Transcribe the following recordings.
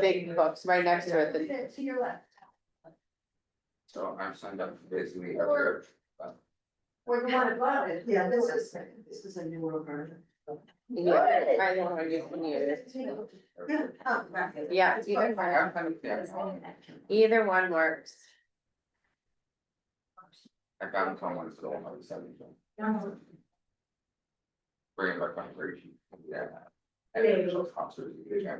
big books right next to it. To your left. So I'm signed up for basically every. Or the one above it, yeah, this is a newer version. Yeah, I know how you can use. Yeah, either one works. I found someone still on the 7th. Bring back my version. Yeah. And then those concerts, yeah.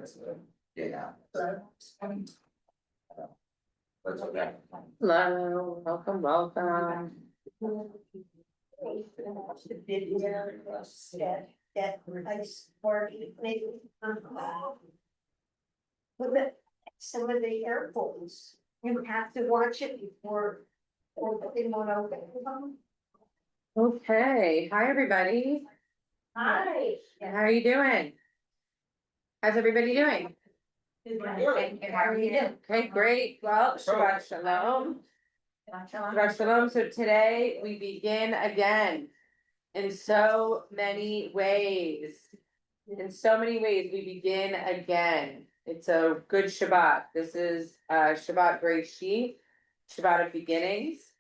That's okay. Hello, welcome. The video that nice party, maybe. But some of the airports, you have to watch it before, or they won't open. Okay, hi, everybody. Hi. How are you doing? How's everybody doing? How are you? Okay, great. Well, Shabbat Shalom. Shabbat Shalom. So today we begin again in so many ways. In so many ways, we begin again. It's a good Shabbat. This is Shabbat Bereshit, Shabbat of beginnings.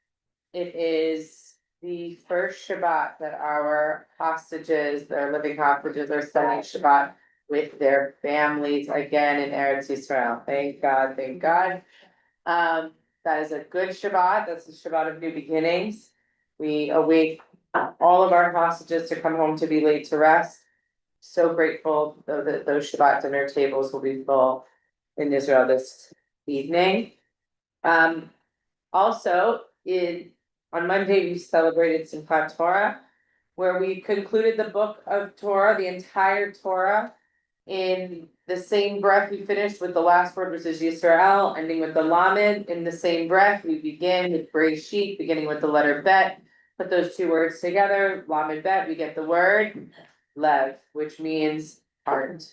It is the first Shabbat that our hostages, their living hostages, are spending Shabbat with their families again in Eretz Yisrael. Thank God, thank God. That is a good Shabbat. That's the Shabbat of new beginnings. We await all of our hostages to come home to be laid to rest. So grateful though that those Shabbat dinner tables will be full in Israel this evening. Also, on Monday, we celebrated Simchat Torah, where we concluded the book of Torah, the entire Torah, in the same breath we finished with the last word, which is Yisrael, ending with the Lamed. In the same breath, we begin with Bereshit, beginning with the letter Bet. Put those two words together, Lamed Bet, we get the word Lev, which means heart.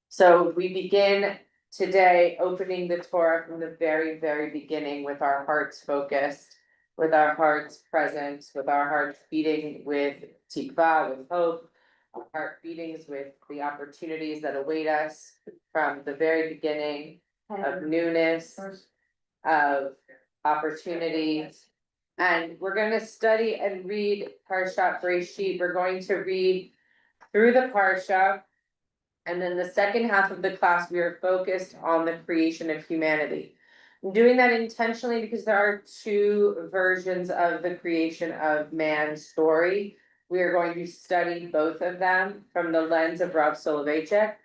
So we begin today opening the Torah from the very, very beginning with our hearts focused, with our hearts present, with our hearts beating with tikva, with hope, our heart beatings with the opportunities that await us from the very beginning of newness, of opportunities. And we're going to study and read Parsha Bereshit. We're going to read through the Parsha. And then the second half of the class, we are focused on the creation of humanity. I'm doing that intentionally because there are two versions of the creation of man's story. We are going to study both of them from the lens of Rav Soloveitchik.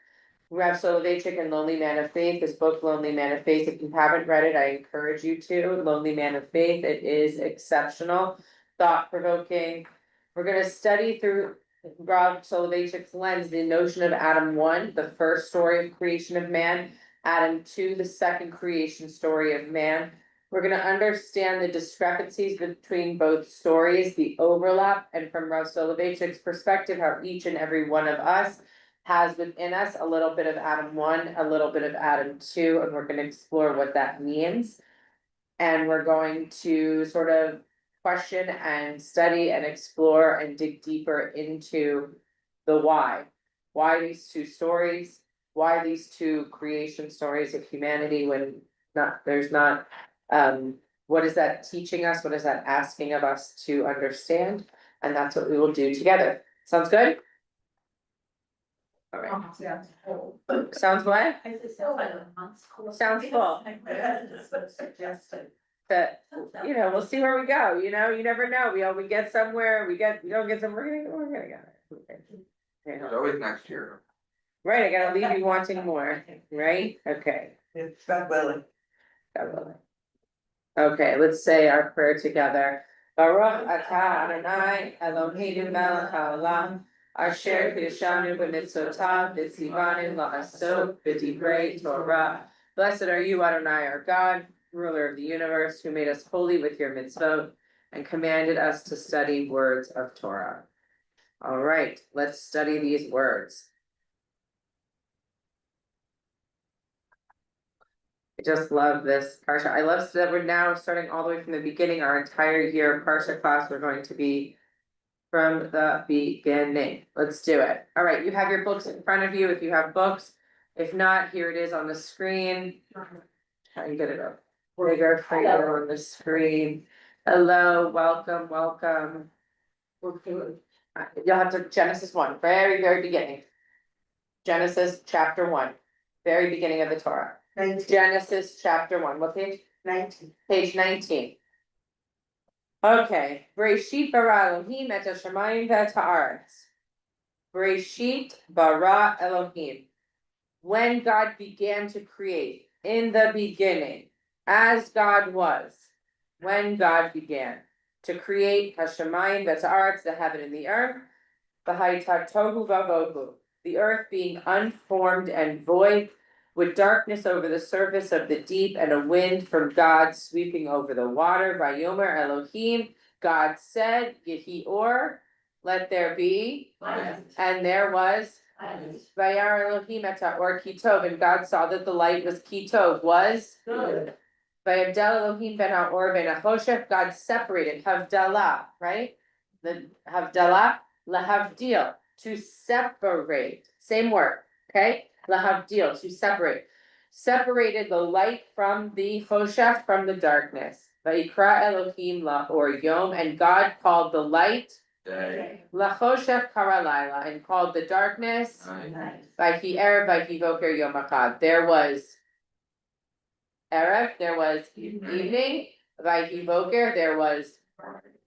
Rav Soloveitchik and Lonely Man of Faith, his book Lonely Man of Faith. If you haven't read it, I encourage you to. Lonely Man of Faith, it is exceptional, thought-provoking. We're going to study through Rav Soloveitchik's lens the notion of Adam 1, the first story of creation of man, Adam 2, the second creation story of man. We're going to understand the discrepancies between both stories, the overlap, and from Rav Soloveitchik's perspective, how each and every one of us has within us a little bit of Adam 1, a little bit of Adam 2, and we're going to explore what that means. And we're going to sort of question and study and explore and dig deeper into the why. Why these two stories? Why these two creation stories of humanity when there's not, what is that teaching us? What is that asking of us to understand? And that's what we will do together. Sounds good? All right. Sounds what? Sounds full. But, we'll see where we go, you never know, we get somewhere, we don't get somewhere, we're gonna go. There's always next year. Right, I gotta leave you wanting more, right? Okay. It's God willing. God willing. Okay, let's say our prayer together. Baruch atah Adonai Eloheinu melech haolam asher kiddushanu b'mitzvotav v'tzivanu la'asok b'divrei Torah. Blessed are you, Adonai, our God, ruler of the universe, who made us holy with your mitzvot and commanded us to study words of Torah. All right, let's study these words. I just love this Parsha. I love that we're now starting all the way from the beginning. Our entire year Parsha class, we're going to be from the beginning. Let's do it. All right, you have your books in front of you. If you have books, If not, here it is on the screen. Try and get it up bigger for you on the screen. Hello, welcome, welcome. You'll have to, Genesis 1, very, very beginning. Genesis chapter 1, very beginning of the Torah. 19. Genesis chapter 1, what page? 19. Page 19. Okay, Bereshit bara Elohim et hashamayim ve'et haaretz. Bereshit bara Elohim. When God began to create, in the beginning, as God was, when God began to create hashamayim ve'et haaretz, the heaven and the earth, v'hayta tohu vavohu, the earth being unformed and void, with darkness over the surface of the deep and a wind from God sweeping over the water. Vayomer Elohim, God said, Yehi or, let there be, and there was. Vayar Elohim et or kitov, and God saw that the light was kitov, was Good. Vayabdel Elohim ben haor ben hachoshech, God separated, havdalah, right? The havdalah, lahavdil, to separate, same word, okay? Lahavdil, to separate. Separated the light from the choshech, from the darkness. Vayikra Elohim la or yom, and God called the light Day. la choshech kara laila, and called the darkness Night. Vayhi erev vayhi voker yom echad. There was erev, there was evening, vayhi voker, there was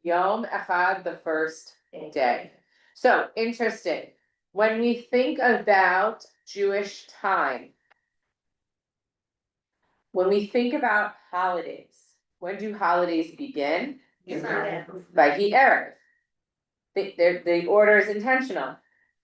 yom echad, the first day. So interesting, when we think about Jewish time, when we think about holidays, when do holidays begin? Vayhi erev. The order is intentional.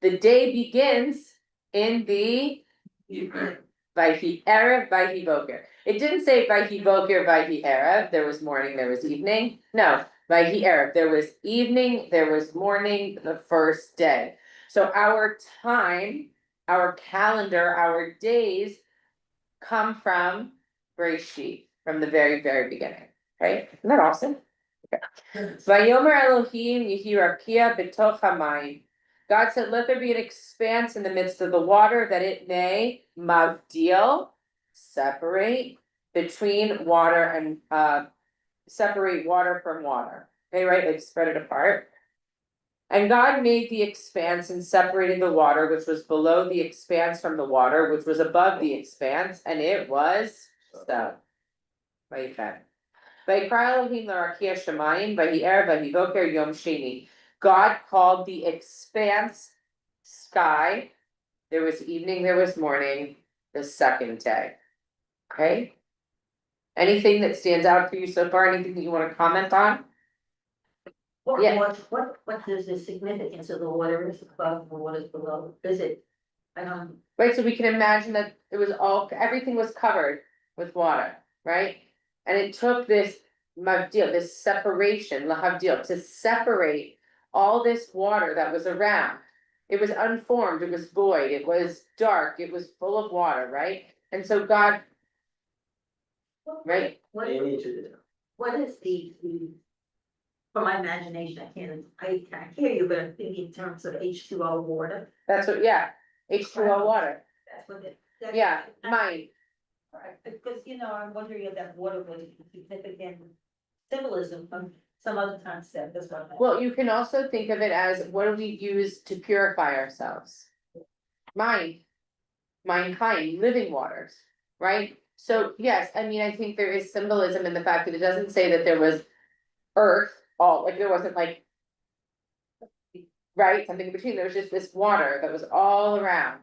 The day begins in the Evening. Vayhi erev, vayhi voker. It didn't say vayhi voker, vayhi erev, there was morning, there was evening. No, vayhi erev, there was evening, there was morning, the first day. So our time, our calendar, our days come from Bereshit, from the very, very beginning, right? Isn't that awesome? Vayomer Elohim yehi rakia b'toch hamayim. God said, let there be an expanse in the midst of the water, that it may mavdil, separate between water and separate water from water. Okay, right, like spread it apart. And God made the expanse and separated the water, which was below the expanse from the water, which was above the expanse, and it was so. Vayikra Elohim l'rakia shamayim, vayhi erev, vayhi voker yom sheni. God called the expanse sky. There was evening, there was morning, the second day. Okay? Anything that stands out for you so far? Anything that you want to comment on? Yeah. What is the significance of the water is above and what is below? Is it? Right, so we can imagine that it was all, everything was covered with water, right? And it took this mavdil, this separation, lahavdil, to separate all this water that was around. It was unformed, it was void, it was dark, it was full of water, right? And so God, right? What is the, from my imagination, I can't hear you, but I'm thinking in terms of H2O water. That's what, yeah, H2O water, That's what it. yeah, mine. Because, I'm wondering if that water was significant symbolism from some other concept, that's what. Well, you can also think of it as, what do we use to purify ourselves? Mind, kind, living waters, right? So, yes, I mean, I think there is symbolism in the fact that it doesn't say that there was earth, all, like, there wasn't like. Right, something in between, there was just this water that was all around.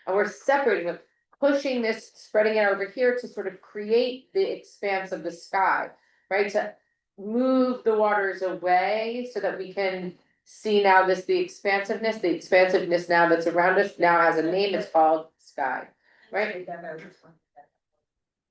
And we're separating with pushing this, spreading it over here to sort of create the expanse of the sky, right? To move the waters away so that we can see now the expansiveness now that's around us now has a name, it's called sky, right?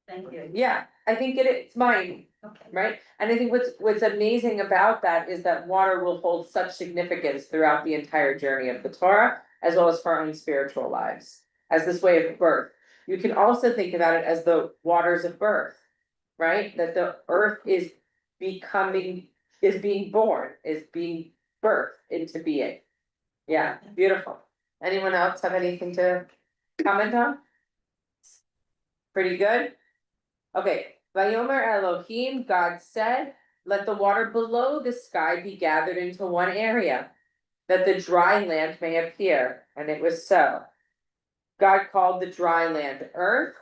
Thank you. Yeah, I think it's mine, Okay. right? And I think what's amazing about that is that water will hold such significance throughout the entire journey of the Torah, as well as for our own spiritual lives, as this way of birth. You can also think about it as the waters of birth, right? That the earth is being born, is being birthed into being. Yeah, beautiful. Anyone else have anything to comment on? Pretty good? Okay, Vayomer Elohim, God said, let the water below the sky be gathered into one area, that the dry land may appear, and it was so. God called the dry land earth,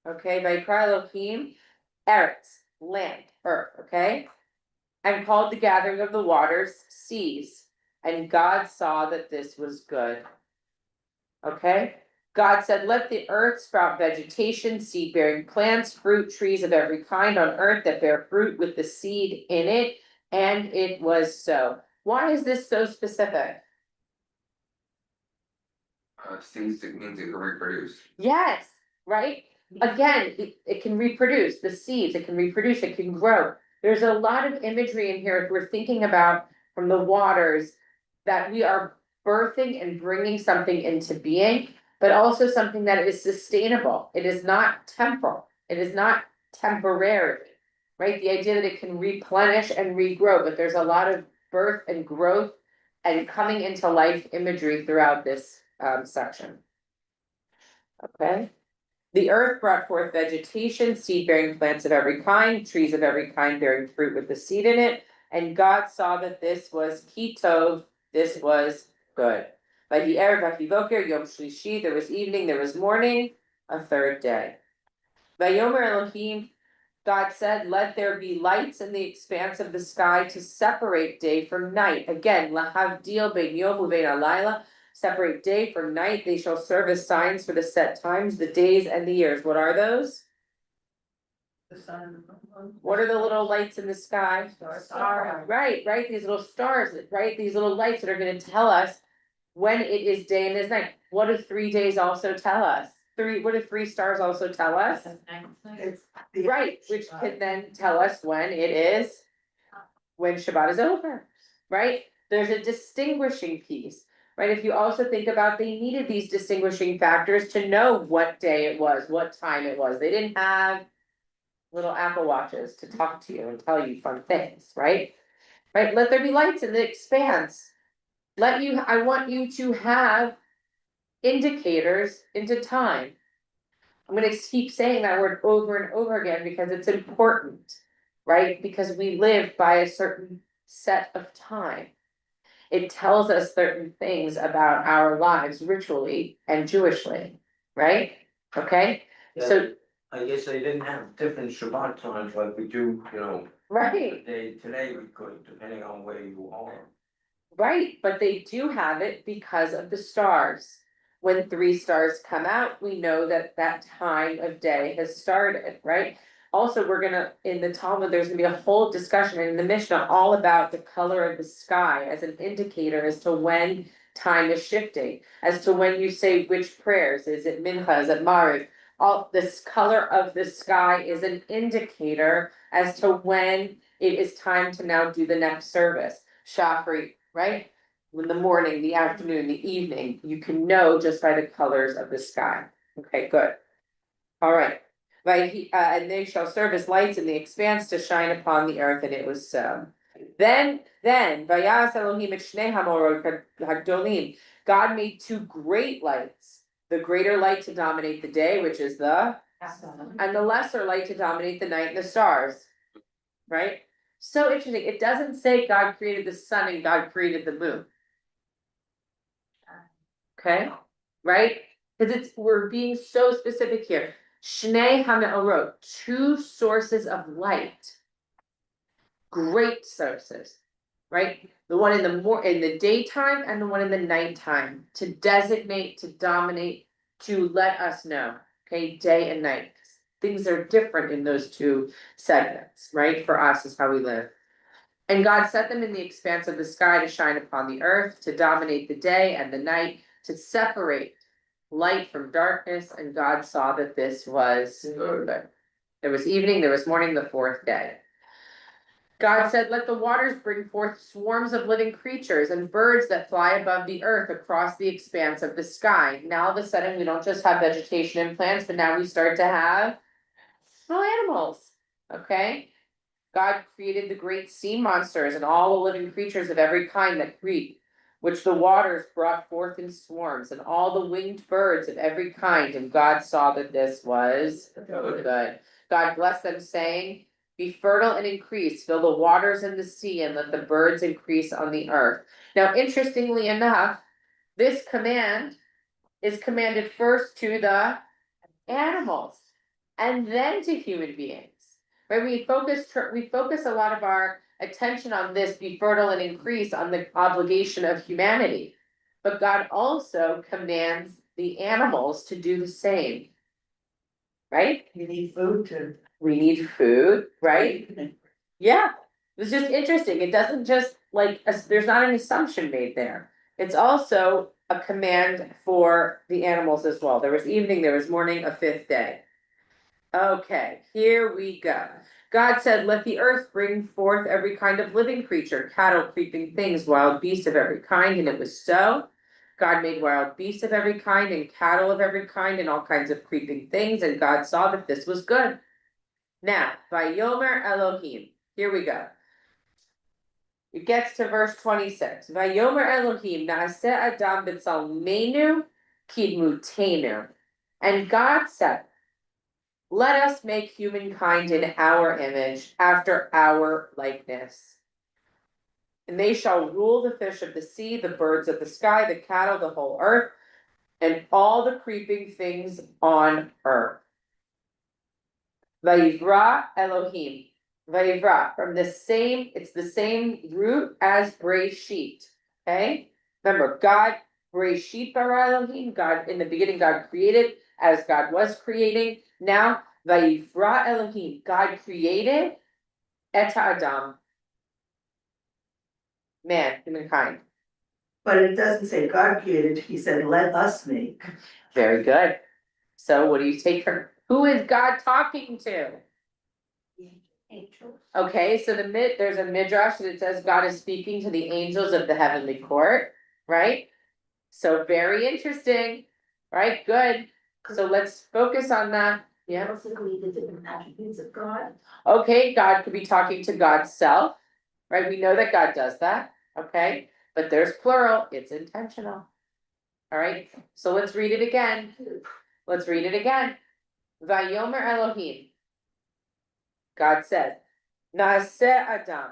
okay, Vayikra Elohim, Eretz, land, earth, okay? And called the gathering of the waters seas, and God saw that this was good. Okay, God said, let the earth sprout vegetation, seed bearing plants, fruit trees of every kind on earth that bear fruit with the seed in it, and it was so. Why is this so specific? Seeds, it means it can reproduce. Yes, right? Again, it can reproduce the seeds, it can reproduce, it can grow. There's a lot of imagery in here if we're thinking about from the waters that we are birthing and bringing something into being, but also something that is sustainable. It is not temporal. It is not temporary, right? The idea that it can replenish and regrow, but there's a lot of birth and growth and coming into life imagery throughout this section. Okay. The earth brought forth vegetation, seed bearing plants of every kind, trees of every kind bearing fruit with the seed in it. And God saw that this was kitov, this was good. Vayi'er vayivoker yom shlishi, there was evening, there was morning, a third day. Vayomer Elohim, God said, let there be lights in the expanse of the sky to separate day from night. Again, lahavdil bein yom uvein halayla. Separate day from night, they shall serve as signs for the set times, the days and the years. What are those? The sun. What are the little lights in the sky? Star. Right, these little stars, right, these little lights that are gonna tell us when it is day and is night. What do 3 days also tell us? What do 3 stars also tell us? Right, which can then tell us when it is, when Shabbat is over, right? There's a distinguishing piece, right? If you also think about, they needed these distinguishing factors to know what day it was, what time it was. They didn't have little Apple Watches to talk to you and tell you fun things, right? Right, let there be lights in the expanse. I want you to have indicators into time. I'm gonna keep saying that word over and over again because it's important, right? Because we live by a certain set of time. It tells us certain things about our lives ritually and Jewishly, right? Okay, so, I guess they didn't have different Shabbat times like we do, right, today we could, depending on where you are. right, but they do have it because of the stars. When 3 stars come out, we know that that time of day has started, right? Also, we're gonna, in the Talmud, there's gonna be a whole discussion in the Mishnah all about the color of the sky as an indicator as to when time is shifting, as to when you say which prayers, is it Mincha, is it Mariv? All this color of the sky is an indicator as to when it is time to now do the next service, Shachri, right? In the morning, the afternoon, the evening, you can know just by the colors of the sky. Okay, good. All right. Right, and they shall serve as lights in the expanse to shine upon the earth, and it was so. Then, Vayas Elohim et shnei hamorot hagdolim. God made 2 great lights. The greater light to dominate the day, which is and the lesser light to dominate the night and the stars. Right? So interesting. It doesn't say God created the sun and God created the moon. Okay, right? Because we're being so specific here. Shnei hameorot, 2 sources of light. Great sources, right? The one in the daytime and the one in the nighttime to designate, to dominate, to let us know, okay, day and night. Things are different in those 2 segments, right? For us is how we live. And God set them in the expanse of the sky to shine upon the earth, to dominate the day and the night, to separate light from darkness, and God saw that this was good. There was evening, there was morning, the 4th day. God said, let the waters bring forth swarms of living creatures and birds that fly above the earth across the expanse of the sky. Now all of a sudden, we don't just have vegetation and plants, but now we start to have small animals, okay? God created the great sea monsters and all the living creatures of every kind that creep. which the waters brought forth in swarms, and all the winged birds of every kind, and God saw that this was good. God blessed them, saying, be fertile and increase, fill the waters in the sea, and let the birds increase on the earth. Now, interestingly enough, this command is commanded first to the animals and then to human beings. Right? We focus a lot of our attention on this, be fertile and increase, on the obligation of humanity. But God also commands the animals to do the same. Right? You need food too. We need food, right? Yeah, it's just interesting. It doesn't just there's not an assumption made there. It's also a command for the animals as well. There was evening, there was morning, a fifth day. Okay, here we go. God said, let the earth bring forth every kind of living creature, cattle, creeping things, wild beasts of every kind, and it was so. God made wild beasts of every kind, and cattle of every kind, and all kinds of creeping things, and God saw that this was good. Now, Vayomer Elohim, here we go. It gets to verse 26. Vayomer Elohim, Naaseh Adam b'tzalmenu kidmutenu. And God said, let us make humankind in our image, after our likeness. And they shall rule the fish of the sea, the birds of the sky, the cattle, the whole earth, and all the creeping things on earth. Vayivra Elohim. Vayivra, it's the same root as Breshit. Okay? Remember, God, Breshit bara Elohim, God, in the beginning, God created as God was creating. Now, Vayivra Elohim, God created Et Adam, man, humankind. But it doesn't say God created, he said, let us make. Very good. So what do you take from, who is God talking to? Angels. Okay, so there's a midrash that says God is speaking to the angels of the heavenly court, right? So very interesting, right? Good. So let's focus on that. Yeah. Basically, the different attributes of God. Okay, God could be talking to God's self, right? We know that God does that, okay? But there's plural, it's intentional. All right, so let's read it again. Let's read it again. Vayomer Elohim. God said, Naaseh Adam.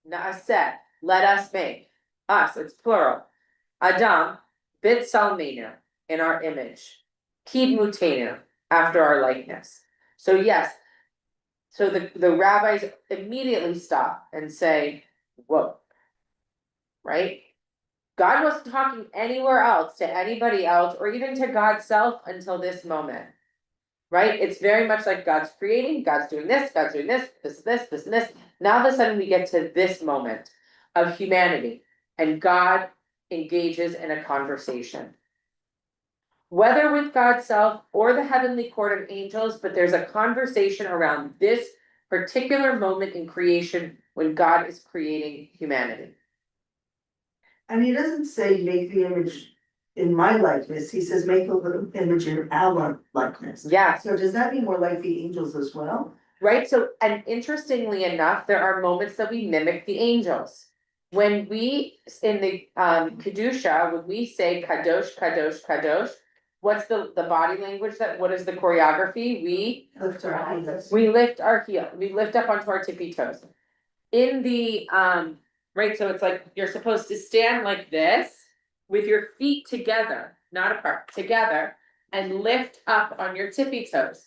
Naaseh, let us make. Us, it's plural. Adam, b'tzalmenu, in our image. Kidmutenu, after our likeness. So yes, so the rabbis immediately stop and say, whoa. Right? God wasn't talking anywhere else to anybody else or even to God's self until this moment. Right? It's very much like God's creating, God's doing this, God's doing this, and this. Now all of a sudden we get to this moment of humanity and God engages in a conversation. Whether with God's self or the heavenly court of angels, but there's a conversation around this particular moment in creation when God is creating humanity. And he doesn't say make the image in my likeness, he says make the image in our likeness. Yeah, So does that mean we're like the angels as well? right, so, and interestingly enough, there are moments that we mimic the angels. When we, in the Kedusha, when we say Kadosh, Kadosh, Kadosh, what's the body language what is the choreography? We Lift our hands. lift our heel, we lift up onto our tippy toes. In the, right, so it's like, you're supposed to stand like this, with your feet together, not apart, together, and lift up on your tippy toes.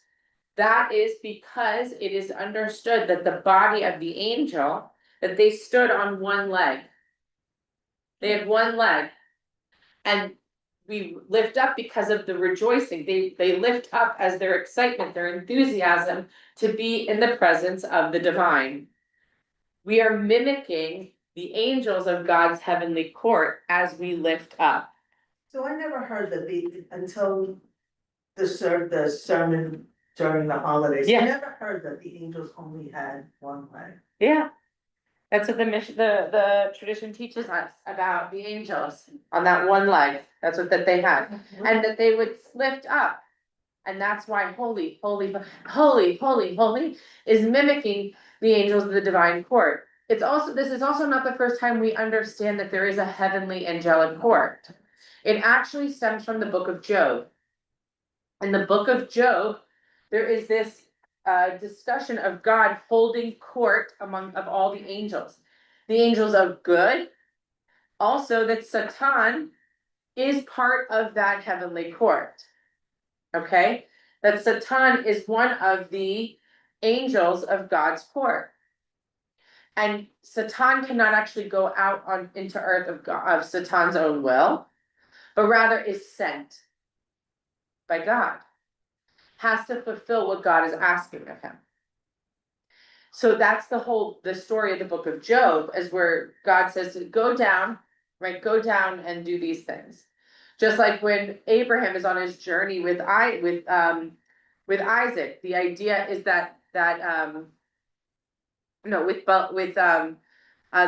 That is because it is understood that the body of the angel, that they stood on one leg. They had one leg. And we lift up because of the rejoicing. They lift up as their excitement, their enthusiasm to be in the presence of the divine. We are mimicking the angels of God's heavenly court as we lift up. So I never heard that until the sermon during the holidays. Yeah. I never heard that the angels only had one leg. Yeah. That's what the tradition teaches us about the angels on that one leg. That's what that they had. And that they would lift up. And that's why holy, holy, holy, holy, holy is mimicking the angels of the divine court. this is also not the first time we understand that there is a heavenly angelic court. It actually stems from the book of Job. In the book of Job, there is this discussion of God holding court of all the angels. The angels of good, also that Satan is part of that heavenly court. Okay, that Satan is one of the angels of God's court. And Satan cannot actually go out into earth of Satan's own will, but rather is sent by God. Has to fulfill what God is asking of him. So that's the story of the book of Job, is where God says to go down, right? Go down and do these things. Just like when Abraham is on his journey with Isaac, the idea is that the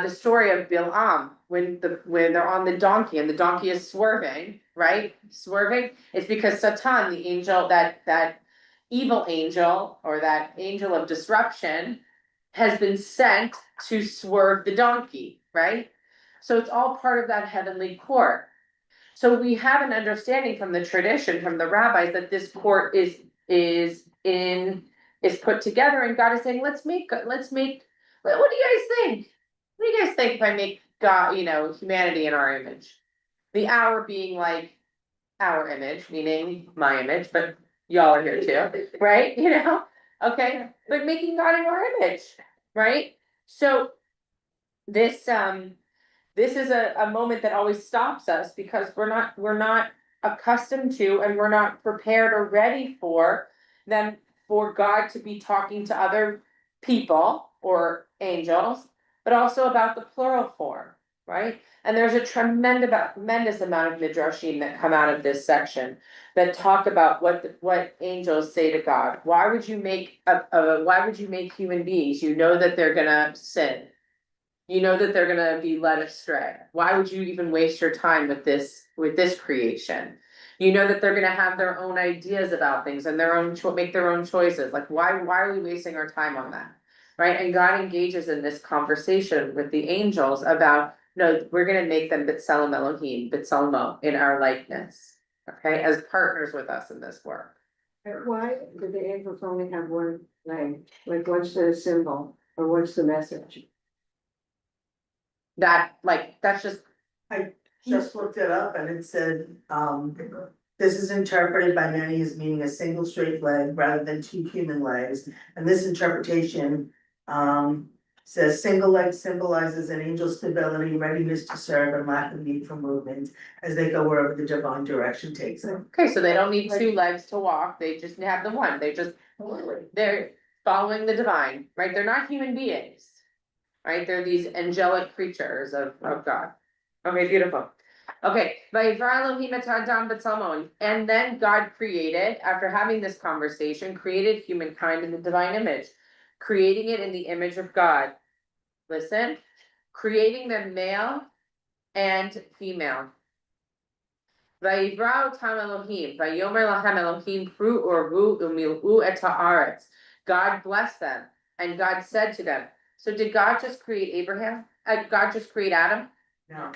story of Bil'am, when they're on the donkey and the donkey is swerving, right? Swerving, it's because Satan, the angel, that evil angel, or that angel of disruption, has been sent to swerve the donkey, right? So it's all part of that heavenly court. So we have an understanding from the tradition, from the rabbis, that this court is put together, and God is saying, let's make, what do you guys think? What do you guys think if I make God, humanity in our image? The our being like our image, meaning my image, but y'all are here too, right? Okay, but making God in our image, right? So this is a moment that always stops us, because we're not accustomed to, and we're not prepared or ready for God to be talking to other people or angels, but also about the plural form, right? And there's a tremendous amount of midrashim that come out of this section that talk about what angels say to God. Why would you make human beings? You know that they're gonna sin. You know that they're gonna be led astray. Why would you even waste your time with this creation? You know that they're gonna have their own ideas about things and make their own choices. Like, why are we wasting our time on that? Right? And God engages in this conversation with the angels about, no, we're gonna make them B'Tselem Elohim, B'Tselmo, in our likeness. Okay, as partners with us in this work. Why do the angels only have one leg? Like, what's the symbol or what's the message? That's just. Just looked it up and it said, this is interpreted by many as meaning a single straight leg rather than two human legs. And this interpretation, says single leg symbolizes an angel's stability, readiness to serve, and lack of need for movement as they go wherever the divine direction takes them. Okay, so they don't need two legs to walk, they just have the one, they're following the divine, right? They're not human beings. Right, they're these angelic creatures of God. Okay, beautiful. Okay, and then God created, after having this conversation, created humankind in the divine image, creating it in the image of God. Listen, creating them male and female. God blessed them, and God said to them. So did God just create Abraham? God just create Adam? No.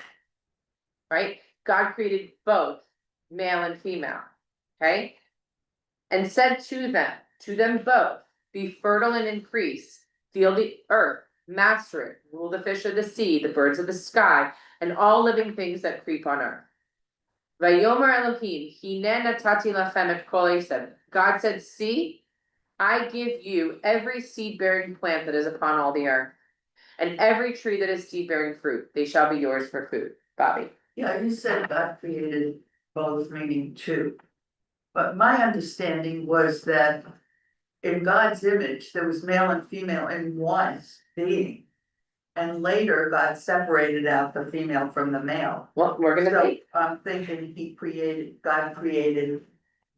Right? God created both, male and female. Okay? And said to them both, be fertile and increase, fill the earth, master it, rule the fish of the sea, the birds of the sky, and all living things that creep on earth. Vayomer Elohim, Hineh natati lachem et kol esed. God said, see, I give you every seed-bearing plant that is upon all the earth, and every tree that is seed-bearing fruit. They shall be yours for food. Bobby. Yeah, you said God created both, meaning two. But my understanding was that in God's image, there was male and female in one being. And later God separated out the female from the male. Well, we're gonna So see. I'm thinking God created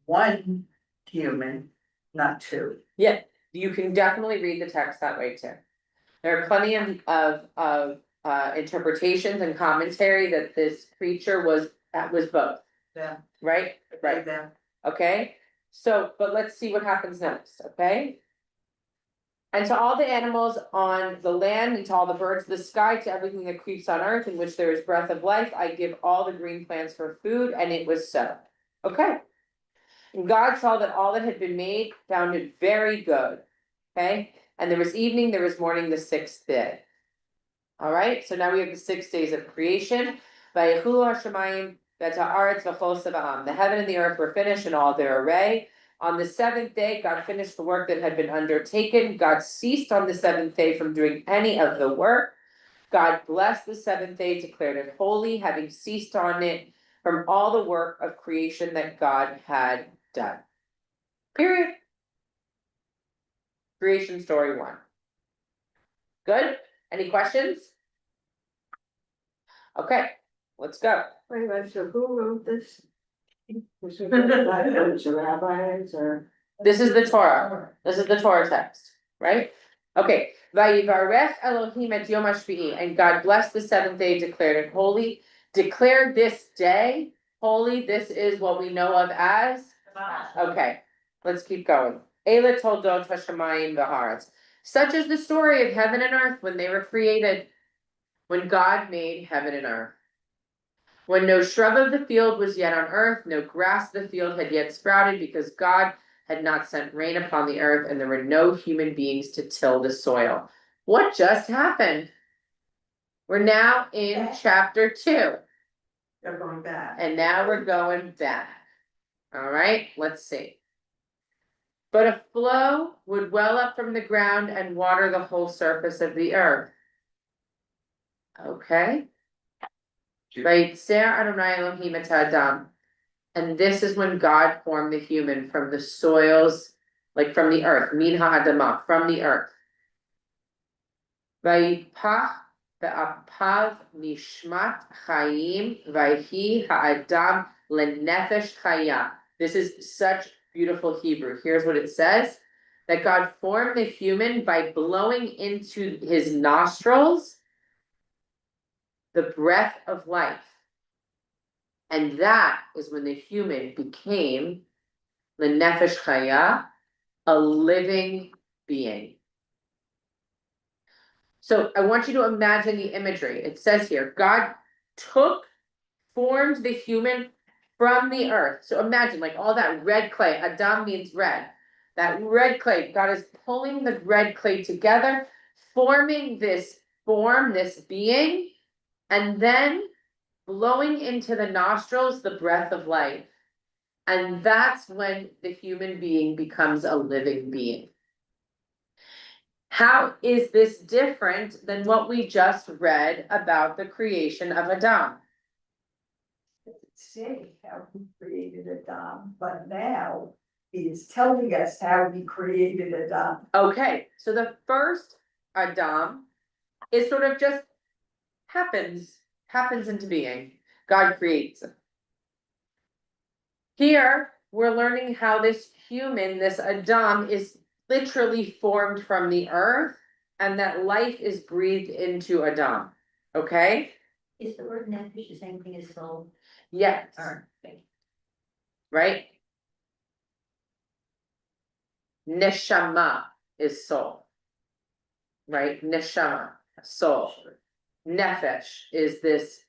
one human, not two. Yeah, you can definitely read the text that way too. There are plenty of interpretations and commentary that this creature was both, Yeah. right? Right, Then okay? So, but let's see what happens next, okay? And to all the animals on the land, and to all the birds of the sky, to everything that creeps on earth, in which there is breath of life, I give all the green plants for food, and it was so. Okay. And God saw that all that had been made, found it very good. Okay, and there was evening, there was morning, the sixth day. All right, so now we have the 6 days of creation. Vayechulu hashamayim v'et haaretz v'chol tzeva'am. The heaven and the earth were finished in all their array. On the seventh day, God finished the work that had been undertaken. God ceased on the seventh day from doing any of the work. God blessed the seventh day, declared it holy, having ceased on it from all the work of creation that God had done. Period. Creation story 1. Good? Any questions? Okay, let's go. Wait a minute, so who wrote this? Was it written by a bunch of rabbis or? This is the Torah. This is the Torah text, right? Okay. Vayivarech Elohim et Yom HaShvi'i, and God blessed the seventh day, declared it holy. Declared this day holy. This is what we know of as. Okay, let's keep going. Eila toldot hashamayim v'haaretz. Such is the story of heaven and earth when they were created. When God made heaven and earth. When no shrub of the field was yet on earth, no grass of the field had yet sprouted, because God had not sent rain upon the earth, and there were no human beings to till the soil. What just happened? We're now in chapter 2. They're going back. And now we're going back. All right, let's see. But a flow would well up from the ground and water the whole surface of the earth. Okay. Vayitzer Adonai Elohim et Adam. And this is when God formed the human from the soils, like from the earth, min ha'adamah, from the earth. Vayipach ve'apav nishmat chayim vayhi ha'adam lenefesh chaya. This is such beautiful Hebrew. Here's what it says. That God formed the human by blowing into his nostrils the breath of life. And that is when the human became the nefesh chaya, a living being. So I want you to imagine the imagery. It says here, God formed the human from the earth. So imagine like all that red clay. Adam means red. That red clay, God is pulling the red clay together, forming this form, this being, and then blowing into the nostrils the breath of life. And that's when the human being becomes a living being. How is this different than what we just read about the creation of Adam? Say how he created Adam, but now he is telling us how he created Adam. Okay, so the first Adam is sort of just happens into being. God creates him. Here, we're learning how this human, this Adam, is literally formed from the earth, and that life is breathed into Adam. Okay? Is the word nefesh the same thing as soul? Yes. Or, Right? Neshama is soul. Right? Neshama, soul. Nefesh is this.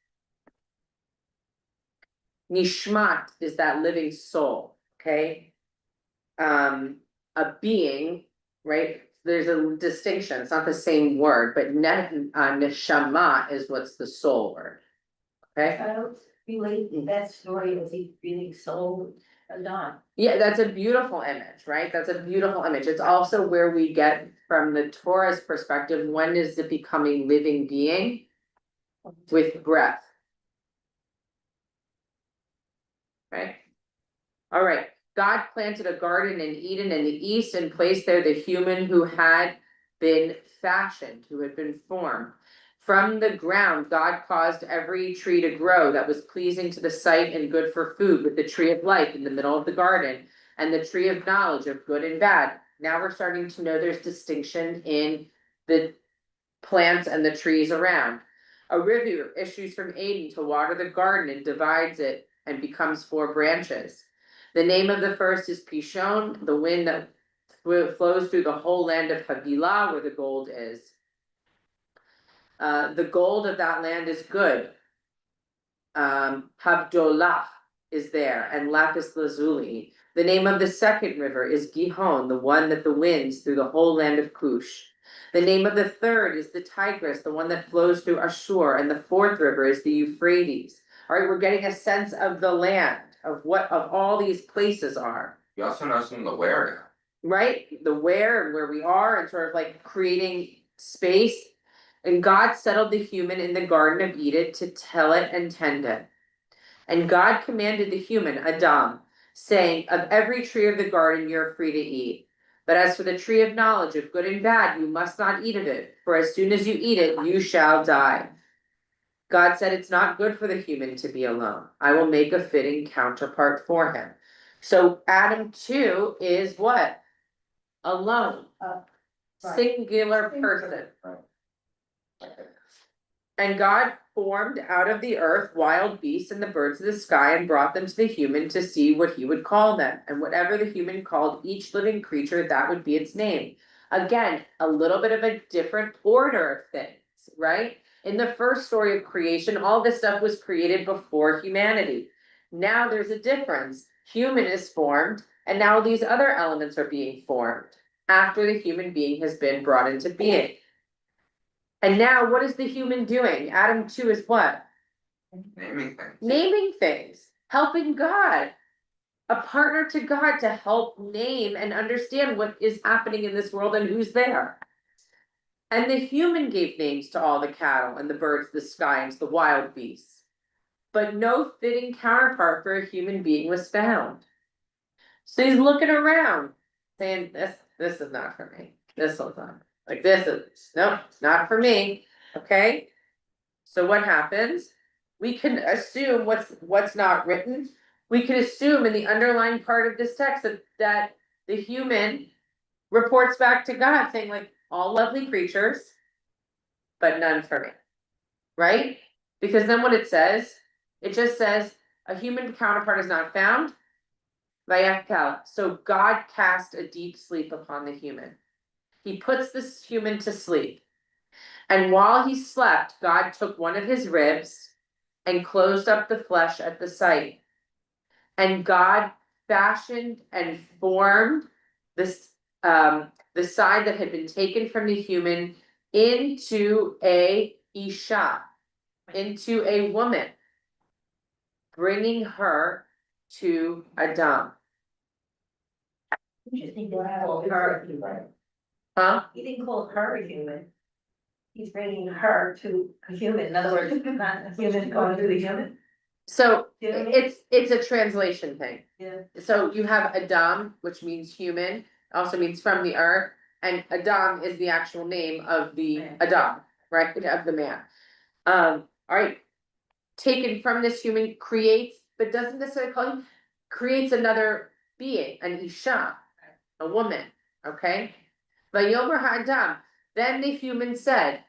Nishmat is that living soul, okay? A being, right? There's a distinction, it's not the same word, but neshama is what's the soul word. Okay? I don't relate that story as he feeling soul Adam. Yeah, that's a beautiful image, right? That's a beautiful image. It's also where we get from the Torah's perspective, when is it becoming living being? With breath. Right? All right. God planted a garden in Eden in the east and placed there the human who had been fashioned, who had been formed. From the ground, God caused every tree to grow that was pleasing to the sight and good for food, with the tree of life in the middle of the garden, and the tree of knowledge of good and bad. Now we're starting to know there's distinction in the plants and the trees around. A river issues from Eden to water the garden and divides it and becomes 4 branches. The name of the first is Pishon, the wind that flows through the whole land of Havilah where the gold is. The gold of that land is good. Havdolah is there, and lapis lazuli. The name of the second river is Gihon, the one that the winds through the whole land of Cush. The name of the third is the Tigris, the one that flows through Ashur, and the fourth river is the Euphrates. All right, we're getting a sense of the land, of what of all these places are. You also know some of the where Right? The where and where we are, and sort of like creating space. And God settled the human in the Garden of Eden to till it and tend it. And God commanded the human, Adam, saying, of every tree of the garden you're free to eat. But as for the tree of knowledge of good and bad, you must not eat of it, for as soon as you eat it, you shall die. God said it's not good for the human to be alone. I will make a fitting counterpart for him. So Adam too is what? Alone. Right. Singular person. And God formed out of the earth wild beasts and the birds of the sky and brought them to the human to see what he would call them. And whatever the human called each living creature, that would be its name. Again, a little bit of a different order of things, right? In the first story of creation, all this stuff was created before humanity. Now there's a difference. Human is formed, and now these other elements are being formed after the human being has been brought into being. And now what is the human doing? Adam 2 is what? naming things. Naming things, helping God. A partner to God to help name and understand what is happening in this world and who's there. And the human gave names to all the cattle and the birds, the sky, and to the wild beasts. But no fitting counterpart for a human being was found. So he's looking around, saying, this is not for me. This is not. Like this is, nope, not for me, okay? So what happens? We can assume what's not written. We can assume in the underlying part of this text that the human reports back to God saying like, all lovely creatures, but none for me, right? Because then what it just says, a human counterpart is not found. Vayakal. So God cast a deep sleep upon the human. He puts this human to sleep. And while he slept, God took one of his ribs and closed up the flesh at the site. And God fashioned and formed this, the side that had been taken from the human into a Isha, into a woman, bringing her to Adam. Interesting, that call her a human. Huh? He didn't call her a human. He's bringing her to a human, in other words, not a human going to a human. So You know what I mean? it's a translation thing. Yeah. So you have Adam, which means human, also means from the earth, and Adam is the actual name of the Man. Adam, right, of the man. All right, taken from this human creates, but doesn't necessarily call him, creates another being, an Isha, a woman, okay? Vayomer ha'adam, then the human said,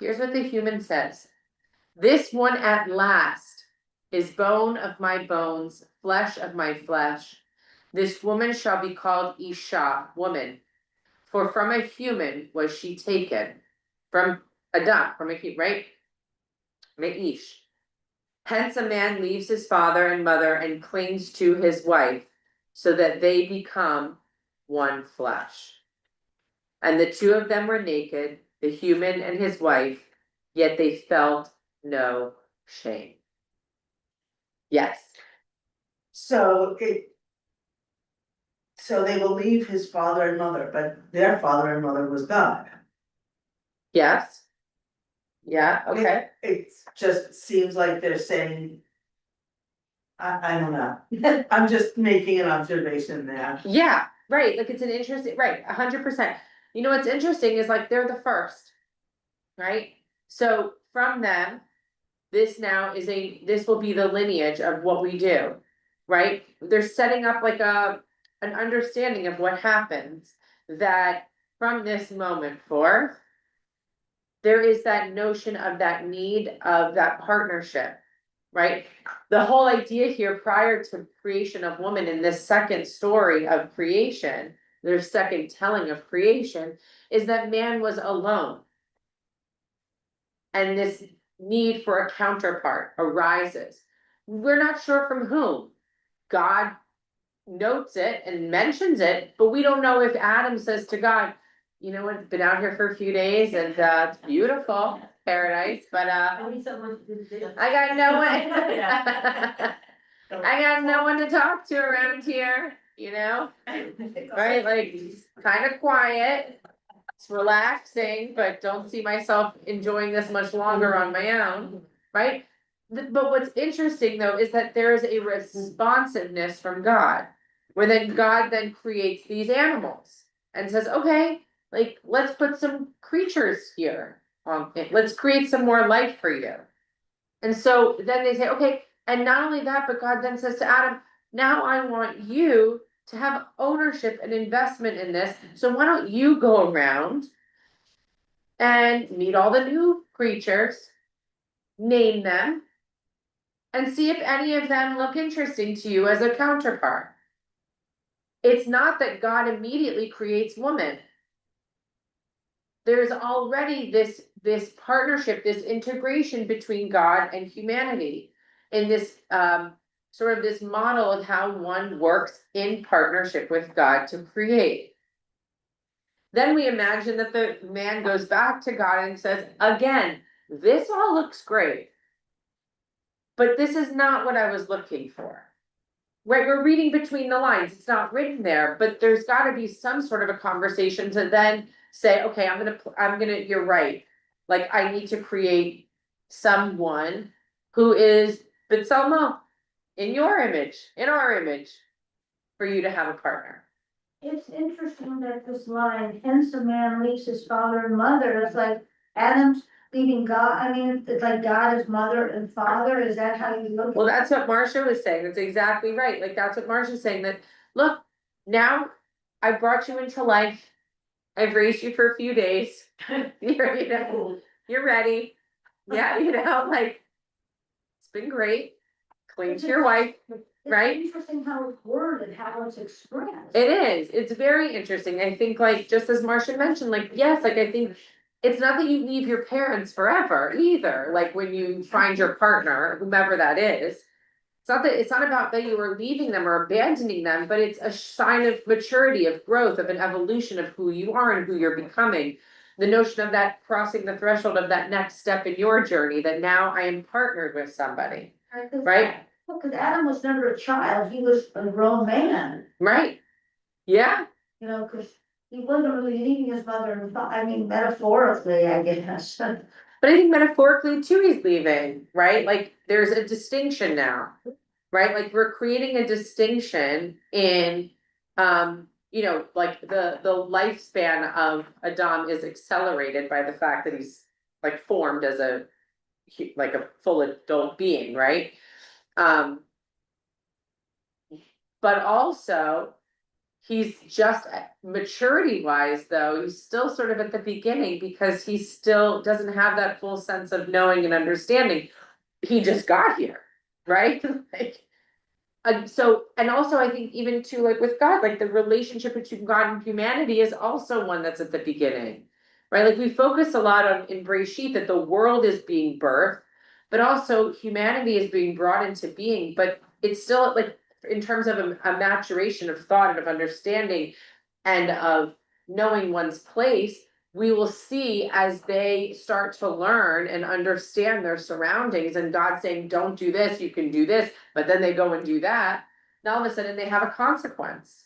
here's what the human says. This one at last is bone of my bones, flesh of my flesh. This woman shall be called Isha, woman. For from a human was she taken. From Adam, from a human, right? Me'ish. Hence a man leaves his father and mother and clings to his wife, so that they become one flesh. And the two of them were naked, the human and his wife, yet they felt no shame. Yes. So they will leave his father and mother, but their father and mother was God. Yes. Yeah, okay. It just seems like they're saying. I don't know, I'm just making an observation there. Yeah, right, like it's an interesting, right, 100%. You know, what's interesting is like, they're the first. Right, so from them, this now is this will be the lineage of what we do. Right, they're setting up like an understanding of what happens. That from this moment forth, there is that notion of that need of that partnership. Right, the whole idea here prior to creation of woman in this second story of creation their second telling of creation, is that man was alone. And this need for a counterpart arises. We're not sure from whom. God notes it and mentions it, but we don't know if Adam says to God, you know what, been out here for a few days and it's beautiful, paradise, but I need someone to do this. I got no one. I got no one to talk to around here, you know, right? Like, kind of quiet. It's relaxing, but don't see myself enjoying this much longer on my own, right? But what's interesting though is that there is a responsiveness from God, where then God then creates these animals and says, okay, like, let's put some creatures here. Let's create some more life for you. And so then they say, okay, and not only that, but God then says to Adam, now I want you to have ownership and investment in this. So why don't you go around and meet all the new creatures, name them, and see if any of them look interesting to you as a counterpart. It's not that God immediately creates woman. There's already this partnership, this integration between God and humanity in this sort of this model of how one works in partnership with God to create. Then we imagine that the man goes back to God and says, again, this all looks great, but this is not what I was looking for. Right, we're reading between the lines, it's not written there, but there's gotta be some sort of a conversation to then say, okay, I'm gonna, you're right. Like, I need to create someone who is B'Tselmo, in your image, in our image, for you to have a partner. It's interesting that this line, hence a man leaves his father and mother, it's like Adam's leaving God, I mean, it's like God is mother and father, is that how you look? Well, that's what Marcia was saying, that's exactly right, like, that's what Marcia's saying, that, look, now I brought you into life. I've raised you for a few days, you're ready, yeah, like, it's been great, clean to your wife, right? It's interesting how it's worded, how it's expressed. It is, it's very interesting, I think, like, just as Marcia mentioned, like, yes, like, I think. It's not that you leave your parents forever either, like when you find your partner, whomever that is. It's not about that you are leaving them or abandoning them, but it's a sign of maturity, of growth, of an evolution of who you are and who you're becoming. The notion of that crossing the threshold of that next step in your journey, that now I am partnered with somebody, right? Well, cause Adam was never a child, he was a grown man, Right? Yeah, you know, cause he wasn't really leaving his mother and I mean, metaphorically, I guess. but I think metaphorically too, he's leaving, right? Like, there's a distinction now. Right, like we're creating a distinction in, like the lifespan of Adam is accelerated by the fact that he's like formed as a full adult being, right? But also, he's just maturity wise though, he's still sort of at the beginning because he still doesn't have that full sense of knowing and understanding. He just got here, right? Like. So, and also I think even too, like with God, like the relationship between God and humanity is also one that's at the beginning, right? Like we focus a lot on in Breshit that the world is being birthed, but also humanity is being brought into being, but it's still like in terms of a maturation of thought and of understanding and of knowing one's place, we will see as they start to learn and understand their surroundings and God saying, don't do this, you can do this, but then they go and do that. Now all of a sudden they have a consequence.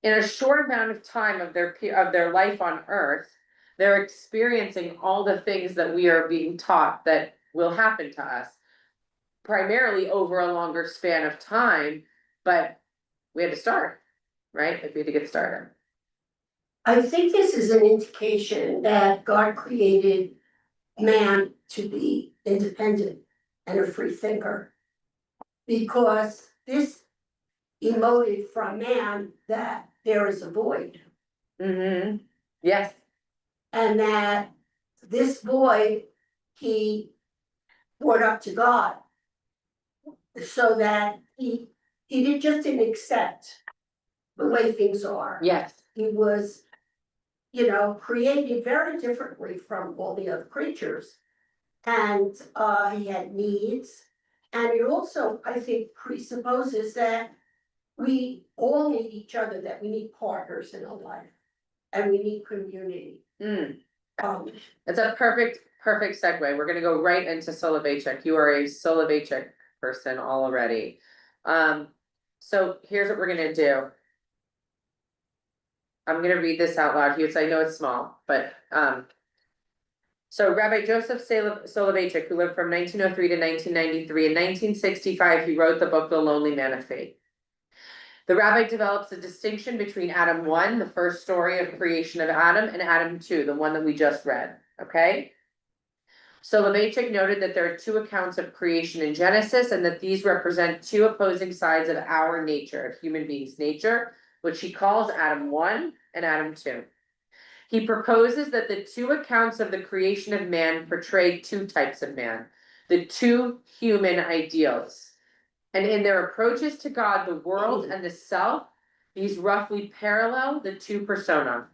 In a short amount of time of their life on earth, they're experiencing all the things that we are being taught that will happen to us. Primarily over a longer span of time, but we had to start, right? Like we had to get started. I think this is an indication that God created man to be independent and a free thinker. Because this emoted from man that there is a void. Mm-hmm. Yes. And that this void he brought up to God. So that he just didn't accept the way things are. Yes, He was, you know, created very differently from all the other creatures. And he had needs. And it also, I think, presupposes that we all need each other, that we need partners in our life. And we need community. It's a perfect segue. We're gonna go right into Soloveitchik. You are a Soloveitchik person already. So here's what we're gonna do. I'm gonna read this out loud here, so I know it's small, but, so Rabbi Joseph Soloveitchik, who lived from 1903 to 1993, in 1965, he wrote the book, The Lonely Man of Faith. The rabbi develops a distinction between Adam 1, the first story of creation of Adam, and Adam 2, the one that we just read, okay? Soloveitchik noted that there are two accounts of creation in Genesis, and that these represent two opposing sides of our nature, of human beings' nature, which he calls Adam 1 and Adam 2. He proposes that the two accounts of the creation of man portray two types of man, the two human ideals. And in their approaches to God, the world, and the self, these roughly parallel the two persona.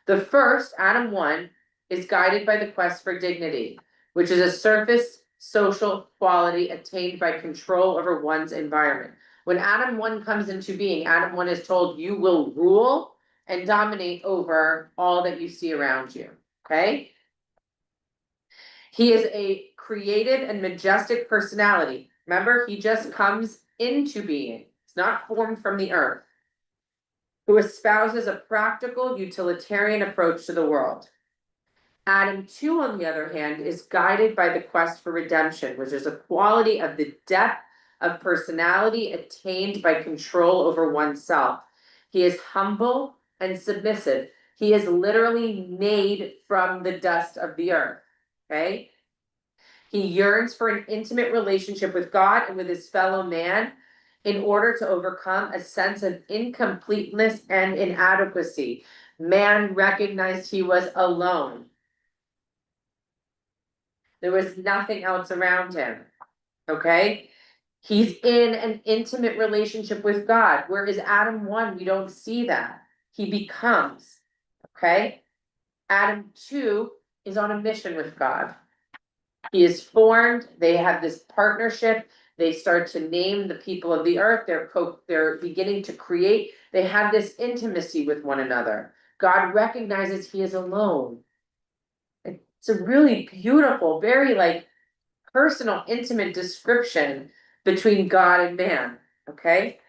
The first, Adam 1, is guided by the quest for dignity, which is a surface social quality attained by control over one's environment. When Adam 1 comes into being, Adam 1 is told, you will rule and dominate over all that you see around you, okay? He is a creative and majestic personality. Remember, he just comes into being. It's not formed from the earth. Who espouses a practical, utilitarian approach to the world. Adam 2, on the other hand, is guided by the quest for redemption, which is a quality of the depth of personality attained by control over oneself. He is humble and submissive. He is literally made from the dust of the earth, okay? He yearns for an intimate relationship with God and with his fellow man in order to overcome a sense of incompleteness and inadequacy. Man recognized he was alone. There was nothing else around him, okay? He's in an intimate relationship with God, whereas Adam 1, we don't see that. He becomes, okay? Adam 2 is on a mission with God. He is formed, they have this partnership, they start to name the people of the earth, they're beginning to create, they have this intimacy with one another. God recognizes he is alone. It's a really beautiful, very like personal, intimate description between God and man, okay?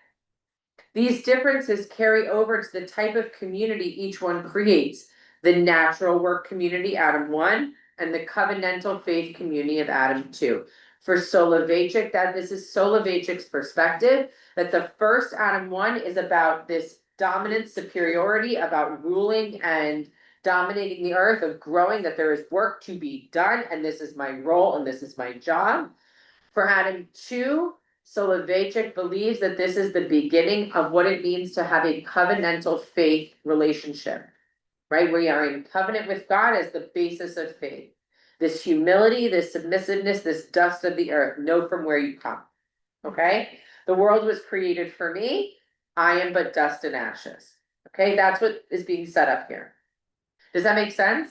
These differences carry over to the type of community each one creates. The natural work community, Adam 1, and the covenantal faith community of Adam 2. For Soloveitchik, this is Soloveitchik's perspective, that the first Adam 1 is about this dominant superiority, about ruling and dominating the earth, of growing, that there is work to be done, and this is my role, and this is my job. For Adam 2, Soloveitchik believes that this is the beginning of what it means to have a covenantal faith relationship. Right? We are in covenant with God as the basis of faith. This humility, this submissiveness, this dust of the earth, know from where you come. Okay? The world was created for me. I am but dust and ashes. Okay, that's what is being set up here. Does that make sense?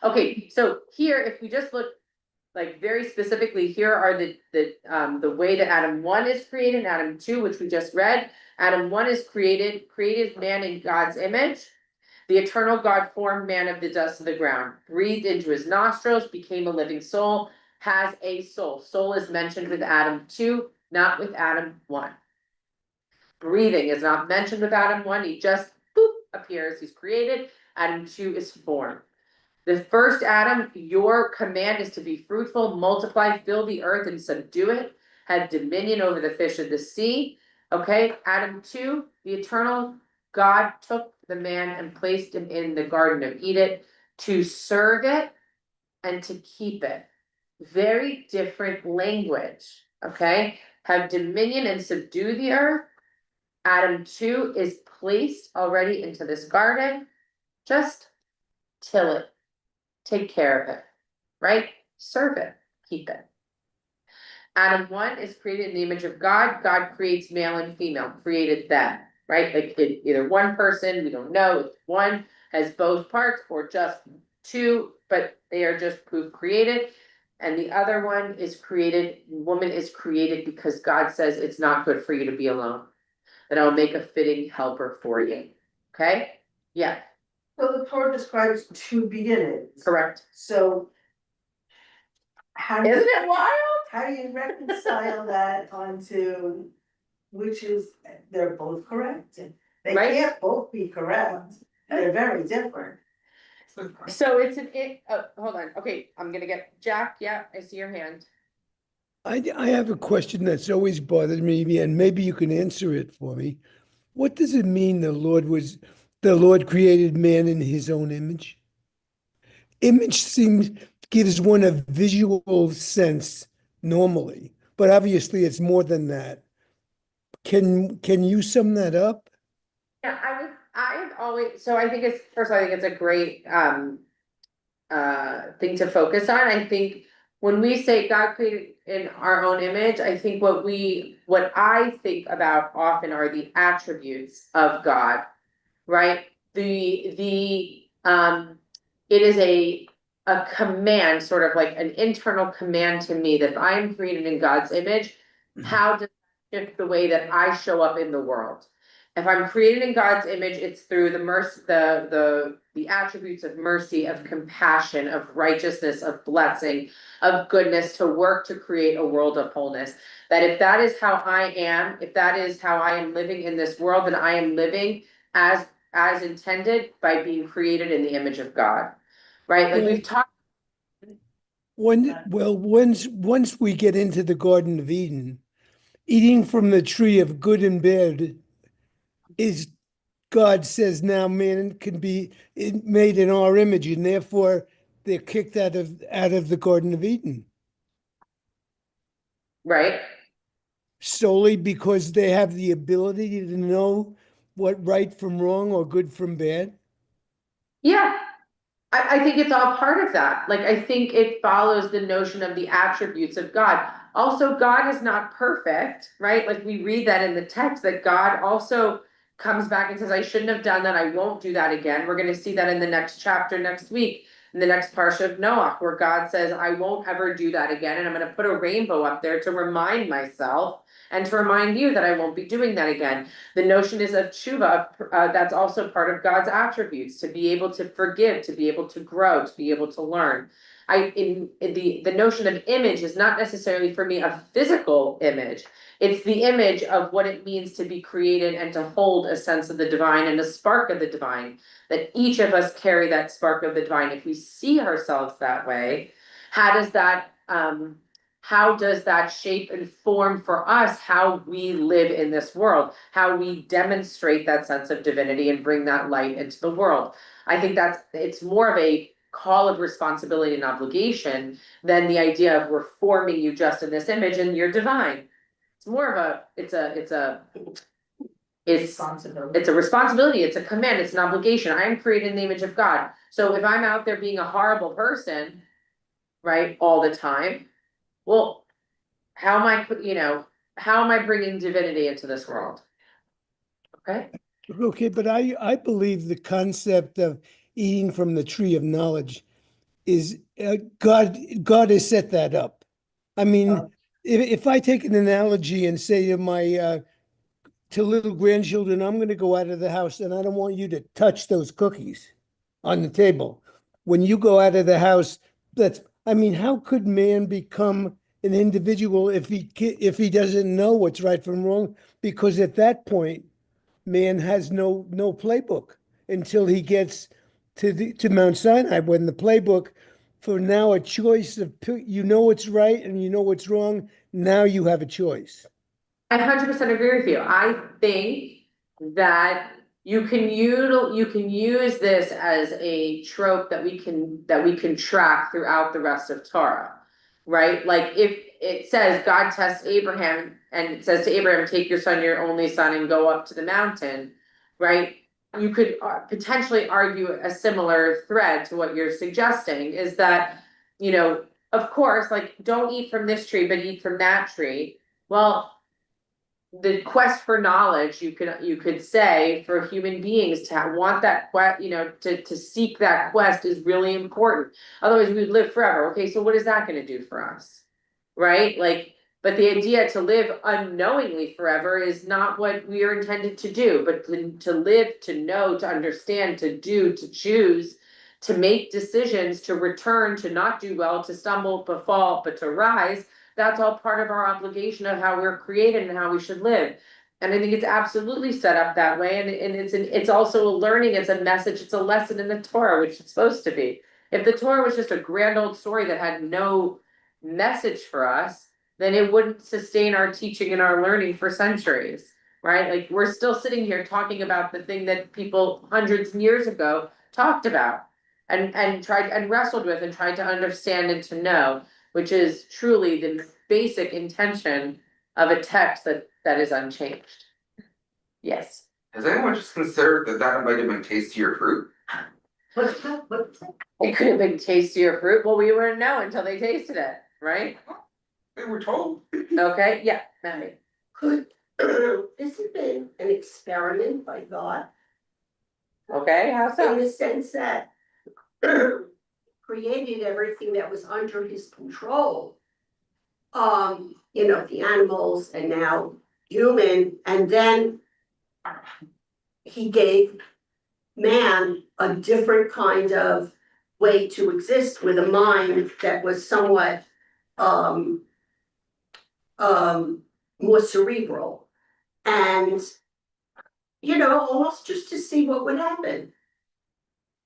Okay, so here, if we just look like very specifically, here are the way that Adam 1 is created, and Adam 2, which we just read. Adam 1 is created man in God's image. The eternal God formed man of the dust of the ground, breathed into his nostrils, became a living soul, has a soul. Soul is mentioned with Adam 2, not with Adam 1. Breathing is not mentioned with Adam 1, he just appears, he's created. Adam 2 is formed. The first Adam, your command is to be fruitful, multiply, fill the earth and subdue it, have dominion over the fish of the sea. Okay, Adam 2, the eternal God took the man and placed him in the Garden of Eden to serve it and to keep it. Very different language, okay? Have dominion and subdue the earth. Adam 2 is placed already into this garden. Just till it, take care of it, right? Serve it, keep it. Adam 1 is created in the image of God. God creates male and female, created them. right? Like either one person, we don't know, if one has both parts or just two, but they are just proof created. And the other one is created, woman is created because God says it's not good for you to be alone. That I'll make a fitting helper for you. Okay? Yeah, So the Torah describes two beginnings, correct. so. How do Isn't you, it wild? how do you reconcile that onto, which is, they're both correct? They Right. can't both be correct, they're very different. So it's hold on, okay, I'm gonna get Jack, yeah, I see your hand. I have a question that's always bothered me, and maybe you can answer it for me. What does it mean the Lord created man in his own image? Image gives one a visual sense normally, but obviously it's more than that. Can you sum that up? Yeah, I've always, so I think it's, first of all, I think it's a great, thing to focus on. I think when we say God created in our own image, I think what I think about often are the attributes of God, right? It is a command, sort of like an internal command to me that if I am created in God's image, how does it shift the way that I show up in the world? If I'm created in God's image, it's through the mercy, the attributes of mercy, of compassion, of righteousness, of blessing, of goodness, to work to create a world of wholeness. That if that is how I am, if that is how I am living in this world, then I am living as intended by being created in the image of God. Right? Like we've talked. Once we get into the Garden of Eden, eating from the tree of good and bad is, God says now man can be made in our image, and therefore they're kicked out of the Garden of Eden Right? solely because they have the ability to know what right from wrong or good from bad. Yeah. I think it's all part of that. Like, I think it follows the notion of the attributes of God. Also, God is not perfect, right? Like we read that in the text that God also comes back and says, I shouldn't have done that. I won't do that again. We're going to see that in the next chapter next week, in the next Parsha of Noah, where God says, I won't ever do that again. And I'm going to put a rainbow up there to remind myself and to remind you that I won't be doing that again. The notion is of tshuva, that's also part of God's attributes, to be able to forgive, to be able to grow, to be able to learn. In the notion of image is not necessarily for me a physical image. It's the image of what it means to be created and to hold a sense of the divine and a spark of the divine, that each of us carry that spark of the divine. If we see ourselves that way, how does that shape and form for us how we live in this world, how we demonstrate that sense of divinity and bring that light into the world? I think it's more of a call of responsibility and obligation than the idea of we're forming you just in this image and you're divine. It's more of it's a responsibility, it's a command, it's an obligation. I am created in the image of God. So if I'm out there being a horrible person, right, all the time, well, how am I bringing divinity into this world? Okay. Okay, but I believe the concept of eating from the tree of knowledge is God has set that up. I mean, if I take an analogy and say to my to little grandchildren, I'm going to go out of the house and I don't want you to touch those cookies on the table. When you go out of the house, how could man become an individual if he doesn't know what's right from wrong? Because at that point, man has no playbook until he gets to Mount Sinai, when the playbook for now a choice of what's right and you know what's wrong. Now you have a choice. I 100% agree with you. I think that you can use this as a trope that we can track throughout the rest of Torah, right? Like if it says God tests Abraham and it says to Abraham, take your son, your only son, and go up to the mountain, right? You could potentially argue a similar thread to what you're suggesting, is that, of course, like don't eat from this tree, but eat from that tree. Well, the quest for knowledge, you could say, for human beings to want that to seek that quest is really important. Otherwise, we'd live forever. Okay, so what is that gonna do for us? Right? Like, but the idea to live unknowingly forever is not what we are intended to do, but to live, to know, to understand, to do, to choose, to make decisions, to return, to not do well, to stumble, to fall, but to rise. That's all part of our obligation of how we're created and how we should live. And I think it's absolutely set up that way, and it's also a learning, it's a message, it's a lesson in the Torah, which it's supposed to be. If the Torah was just a grand old story that had no message for us, then it wouldn't sustain our teaching and our learning for centuries, right? Like, we're still sitting here talking about the thing that people hundreds of years ago talked about and tried and wrestled with and tried to understand and to know, which is truly the basic intention of a text that is unchanged. Yes. Has anyone just considered that that might have been tastier fruit? What's that? It could have been tastier fruit. Well, we wouldn't know until they tasted it, right? They were told. Okay, yeah, Maddie. Could this have been an experiment by God? Okay, how In so? the sense that created everything that was under his control. The animals and now human, and then he gave man a different kind of way to exist with a mind that was somewhat more cerebral. And almost just to see what would happen.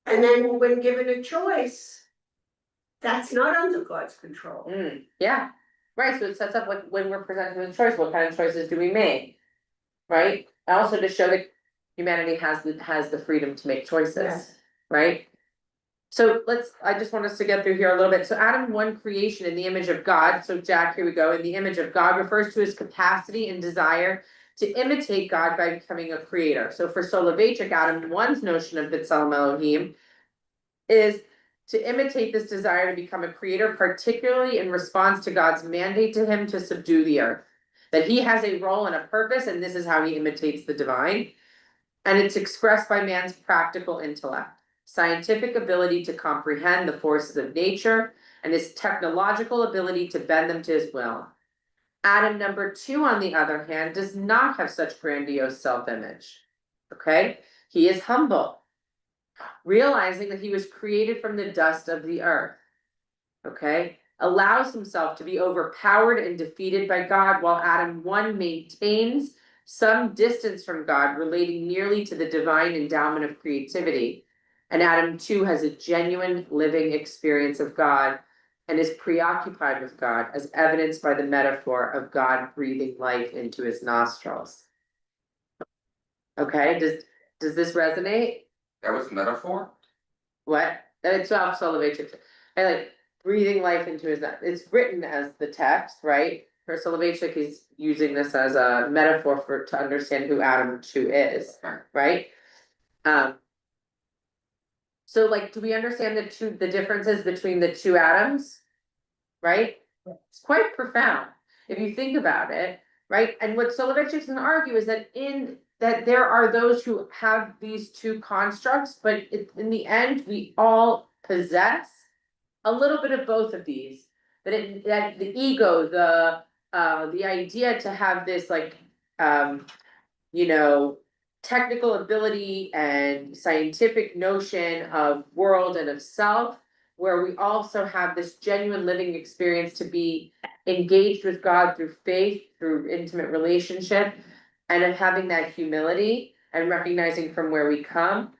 And then when given a choice, that's not under God's control. Yeah, right, so it sets up like when we're presented with a choice, what kind of choices do we make? Right, also to show that humanity has the freedom to make choices, Yes. right? So I just want us to get through here a little bit. So Adam 1, creation in the image of God. So Jack, here we go. In the image of God refers to his capacity and desire to imitate God by becoming a creator. So for Soloveitchik, Adam 1's notion of B'Tselem Elohim is to imitate this desire to become a creator, particularly in response to God's mandate to him to subdue the earth. That he has a role and a purpose, and this is how he imitates the divine. And it's expressed by man's practical intellect, scientific ability to comprehend the forces of nature, and his technological ability to bend them to his will. Adam number 2, on the other hand, does not have such grandiose self-image. Okay? He is humble, realizing that he was created from the dust of the earth. Okay? Allows himself to be overpowered and defeated by God, while Adam 1 maintains some distance from God, relating nearly to the divine endowment of creativity. And Adam 2 has a genuine living experience of God and is preoccupied with God, as evidenced by the metaphor of God breathing life into his nostrils. Okay, does this resonate? That was metaphor? What? It's off Soloveitchik. I like breathing life into his, it's written as the text, right? For Soloveitchik, he's using this as a metaphor to understand who Adam 2 is, right? So like, do we understand the differences between the two Adams? Right? It's quite profound if you think about it, right? And what Soloveitchik's gonna argue is that that there are those who have these two constructs, but in the end, we all possess a little bit of both of these. That the ego, the idea to have this like technical ability and scientific notion of world and of self, where we also have this genuine living experience to be engaged with God through faith, through intimate relationship, and of having that humility and recognizing from where we come,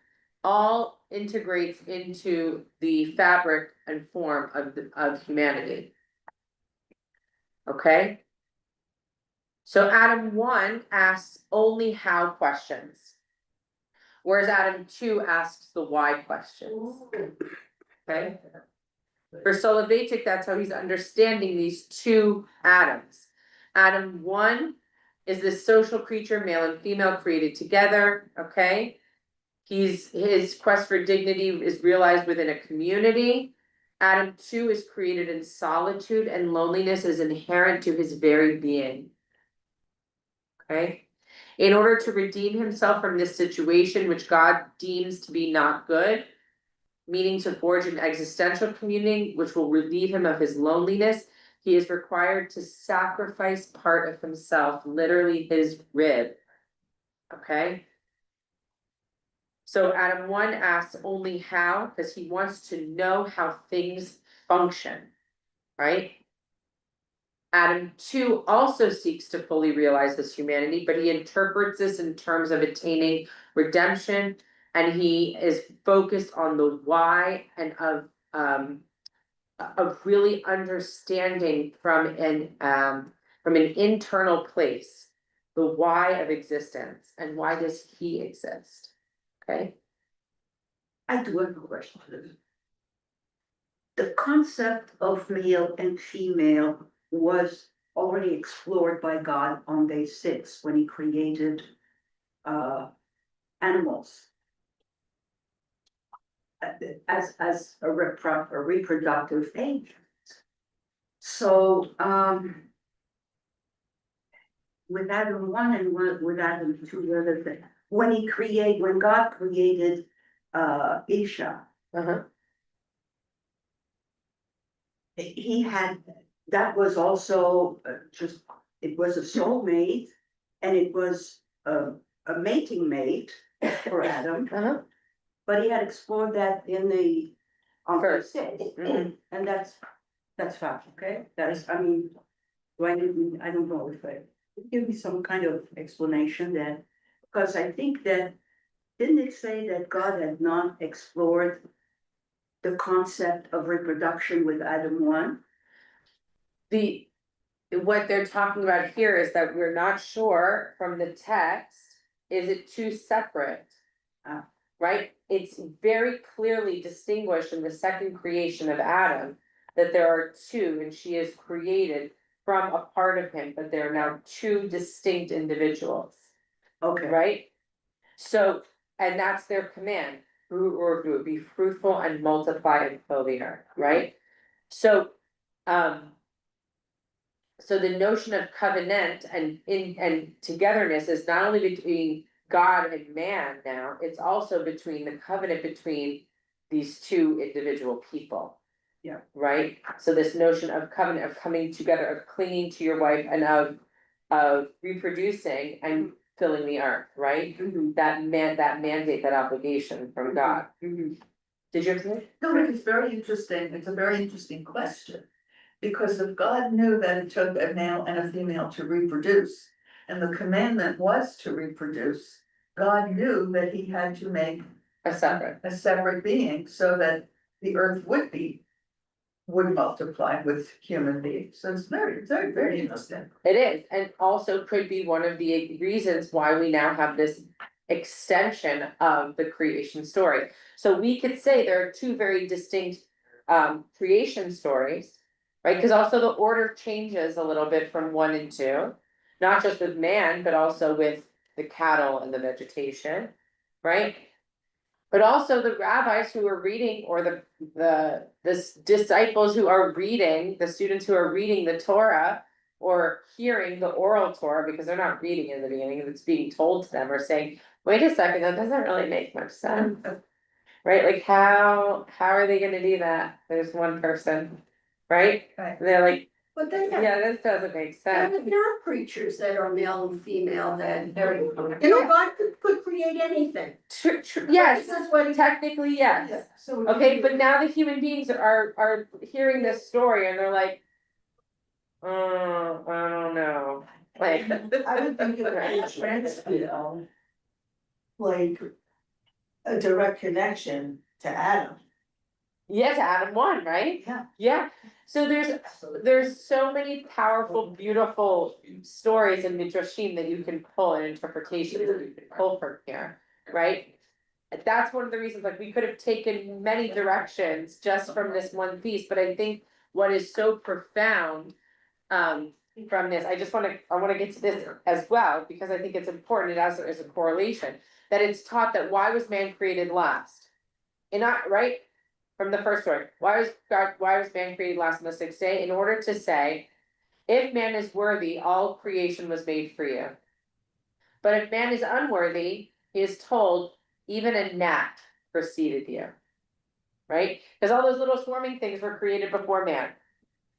all integrates into the fabric and form of humanity. Okay? So Adam 1 asks only how questions, whereas Adam 2 asks the why questions. Okay? For Soloveitchik, that's how he's understanding these two Adams. Adam 1 is this social creature, male and female, created together. Okay? His quest for dignity is realized within a community. Adam 2 is created in solitude, and loneliness is inherent to his very being. okay? In order to redeem himself from this situation which God deems to be not good, meaning to forge an existential community which will relieve him of his loneliness, he is required to sacrifice part of himself, literally his rib. Okay? So Adam 1 asks only how, because he wants to know how things function, right? Adam 2 also seeks to fully realize his humanity, but he interprets this in terms of attaining redemption, and he is focused on the why and of really understanding from an internal place the why of existence and why does he exist. Okay. I do have a question. The concept of male and female was already explored by God on day 6 when he created animals. As a reproductive agent. So with Adam 1 and with Adam 2, the other thing, when God created Isha, he had, that was also it was a soulmate, and it was a mating mate for Adam. But he had explored that in the First. and that's fact, okay? That is, I mean, I don't know if I give me some kind of explanation that, because I think that, didn't it say that God had not explored the concept of reproduction with Adam 1? What they're talking about here is that we're not sure from the text, is it two separate? Right? It's very clearly distinguished in the second creation of Adam that there are two, and she is created from a part of him, but they're now two distinct individuals. Okay. Right? So, and that's their command, be fruitful and multiply and fill the earth, right? So, so the notion of covenant and togetherness is not only between God and man now, it's also between the covenant between these two individual people. Yeah. Right? So this notion of covenant, of coming together, of clinging to your wife, and of reproducing and filling the earth, right? That mandate, that obligation from God. Did you say? No, it's very interesting, it's a very interesting question. Because if God knew that it took a male and a female to reproduce, and the commandment was to reproduce, God knew that he had to make A separate being so that the earth would multiply with human beings. So it's very, very, very interesting. It is, and also could be one of the reasons why we now have this extension of the creation story. So we could say there are two very distinct creation stories, right? Because also the order changes a little bit from 1 and 2, not just with man, but also with the cattle and the vegetation, right? But also the rabbis who are reading, or the disciples who are reading, the students who are reading the Torah or hearing the oral Torah, because they're not reading in the beginning, it's being told to them, or saying, wait a second, that doesn't really make much sense. Right? Like how are they gonna do that? There's one person, right? Right. They're like, But they have, yeah, this doesn't make sense. there are creatures that are male and female that God could create anything. Yes, This is what technically, yes. So. Okay, but now the human beings are hearing this story and they're like, oh, I don't know, like. I would think of it like a direct connection to Adam. Yeah, to Adam 1, right? Yeah. Yeah, so there's so many powerful, beautiful stories in Midrashim that you can pull, and interpretations that you can pull from here, right? That's one of the reasons, like, we could have taken many directions just from this one piece, but I think what is so profound from this, I wanna get to this as well, because I think it's important, it has as a correlation, that it's taught that why was man created last? And not, right? From the first story, why was man created last on the 6th day? In order to say, if man is worthy, all creation was made for you. But if man is unworthy, he is told, even a gnat preceded you. Right? Because all those little swarming things were created before man.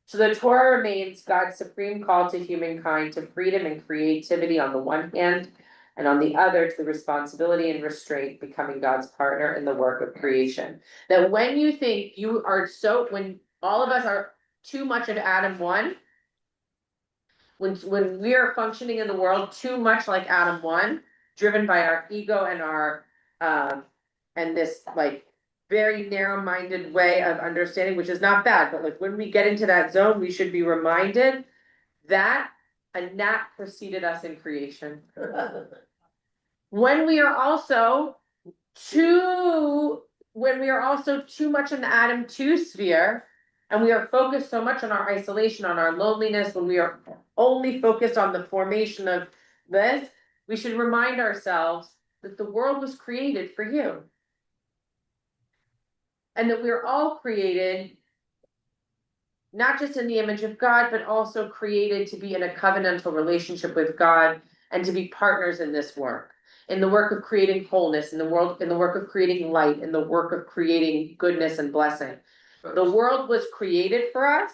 So the Torah remains God's supreme call to humankind to freedom and creativity on the one hand, and on the other to the responsibility and restraint, becoming God's partner in the work of creation. That when you think you are when all of us are too much of Adam 1, when we are functioning in the world too much like Adam 1, driven by our ego and our and this like very narrow-minded way of understanding, which is not bad, but like when we get into that zone, we should be reminded that a gnat preceded us in creation. When we are also too much in the Adam 2 sphere, and we are focused so much on our isolation, on our loneliness, when we are only focused on the formation of this, we should remind ourselves that the world was created for you. And that we're all created not just in the image of God, but also created to be in a covenantal relationship with God and to be partners in this work. In the work of creating wholeness, in the work of creating light, in the work of creating goodness and blessing. The world was created for us,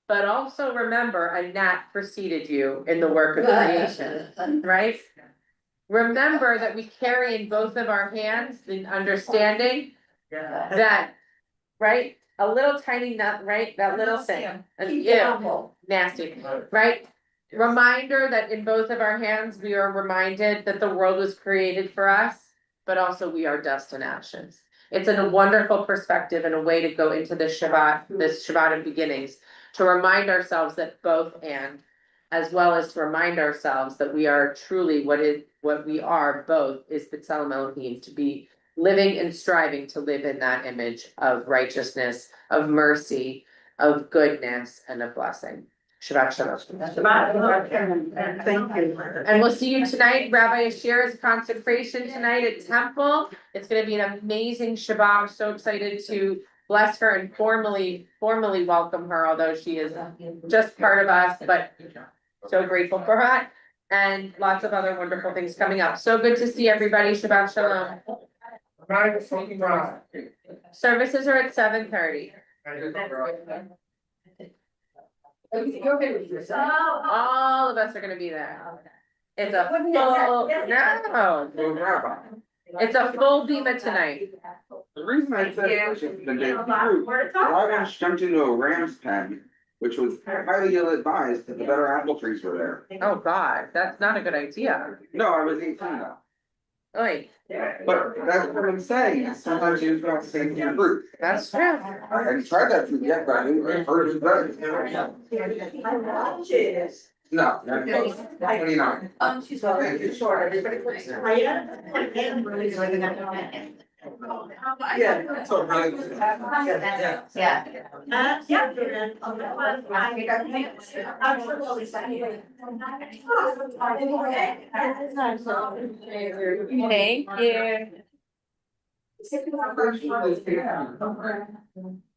but also remember, a gnat preceded you in the work of creation, right? Remember that we carry in both of our hands the understanding that, right, a little tiny nut, right, that little thing, nasty, right? Reminder that in both of our hands, we are reminded that the world was created for us, but also we are dust and ashes. It's a wonderful perspective and a way to go into this Shabbat of beginnings, to remind ourselves that both and, as well as to remind ourselves that we are truly what we are both is B'Tselem Elohim, to be living and striving to live in that image of righteousness, of mercy, of goodness, and of blessing. Shabbat shalom. Thank you. And we'll see you tonight. Rabbi Asher's consecration tonight at Temple. It's gonna be an amazing Shabbat. I'm so excited to bless her and formally welcome her, although she is just part of us, but so grateful for her. And lots of other wonderful things coming up. So good to see everybody. Shabbat shalom. Services are at 7:30. All of us are gonna be there. It's a it's a full bima tonight. The reason I said it was just the day of the group, I once jumped into a ram's pen, which was highly ill-advised, that the better apple trees were there. Oh God, that's not a good idea. No, I was 18 though. Oy, But that's what I'm saying, is sometimes you just don't say the fruit. that's true. I hadn't tried that fruit yet, but I knew it hurt as better. No, not close. 29. She's Thank you. short. Yeah, so really.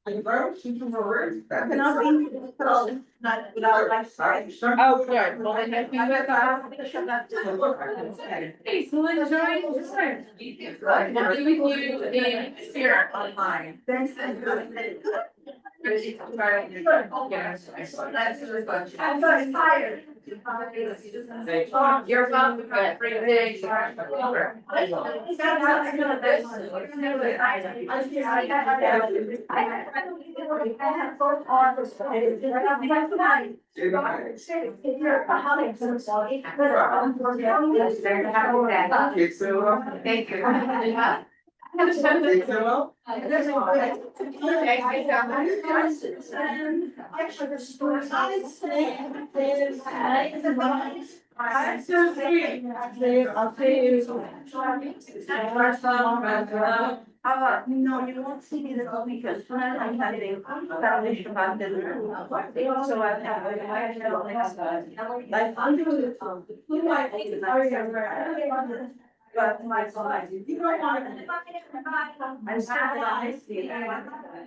Thank you. Oh, good. Well, then if you hey, so enjoy this time. We'll be with you in spirit online. Thanks. I'm very tired. You're welcome. Bring a big. Thank you. No, you won't see me this weekend, tonight I'm having foundation about the. Also, I have. But my side, you don't want to. I'm sad that I see it.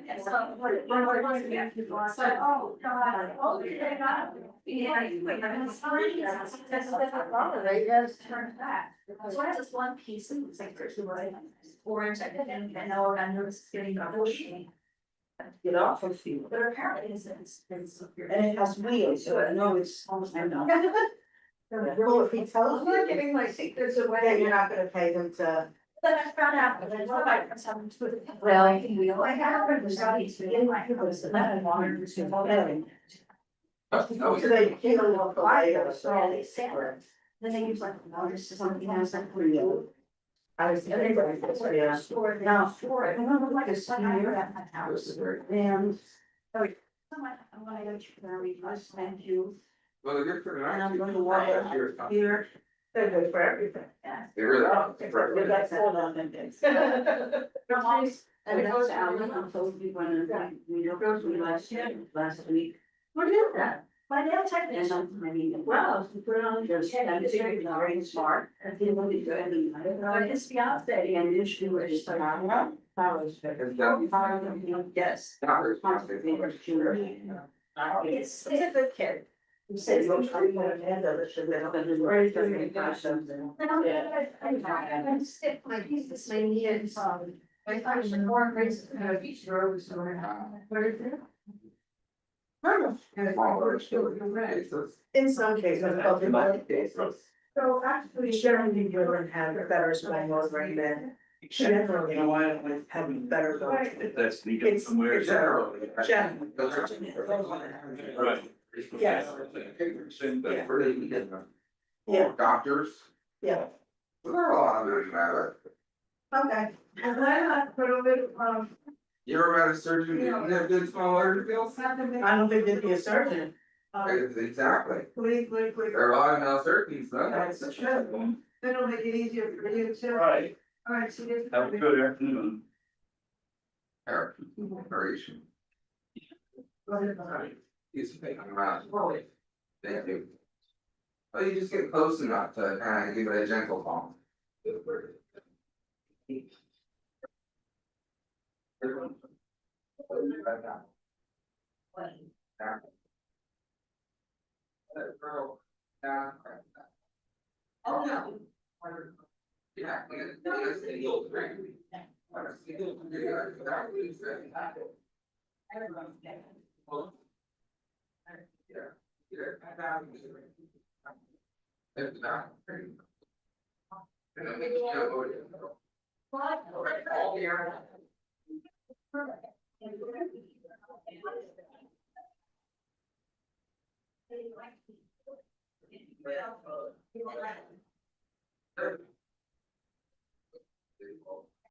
And so, when we're going to get people, it's like, oh, God, oh, they got it. Yeah, it's fine, that's wrong, they just turn back. So I have this one piece and it's like, there's the right orange, I didn't, I know, I know this is getting double. Get off of you. But apparently it's. And it has wheels, so I know it's almost, I know. Well, if he tells I'm not you, giving my secrets then away. you're not gonna pay them to. Then I found out, but I know I something to it. Well, I think we all have, but there's not each in my house, and then I wanted to all that. So they can't walk away. So they say, then they use like, oh, this is something else like for you. I was thinking, yeah. Store it now, store it, and I'm like a son at my house. And. Oh, I wanna go to very much, thank you. Well, they're good for And I'm tonight. going to walk here. They're good for everything. Yeah. They really are. That's all on them days. And it goes out. I'm supposed to be running, we don't we last week. What is that? My nail And technician. I mean, well, you put it on the shed, I'm very, very smart. I think we'll be good. But it's Beyonce. And this shoe is so. Powers. Yes. It's a good kid. You said you're trying to handle it, should I'm sick, my piece the same year, my function more races, beach roads, what is it? In some cases, but in most cases. So actually. Generally, you would have better spring over than. Generally, have better. That's It's Generally. Generally. Right. Yes. Yeah. Doctors, Yeah, there are a lot of them that are. okay. And then I put a little, You ever had a surgeon who didn't have good small order pills? I don't think they'd be a surgeon. Exactly. please, There are a lot of male surgeons, though. That's true. That'll make it easier for you too. Right. All right, so this. Have a good afternoon. Eric, operation. He's picking around. Thank you. Well, you just get close enough to kind of give it a gentle palm. Oh, no. Yeah.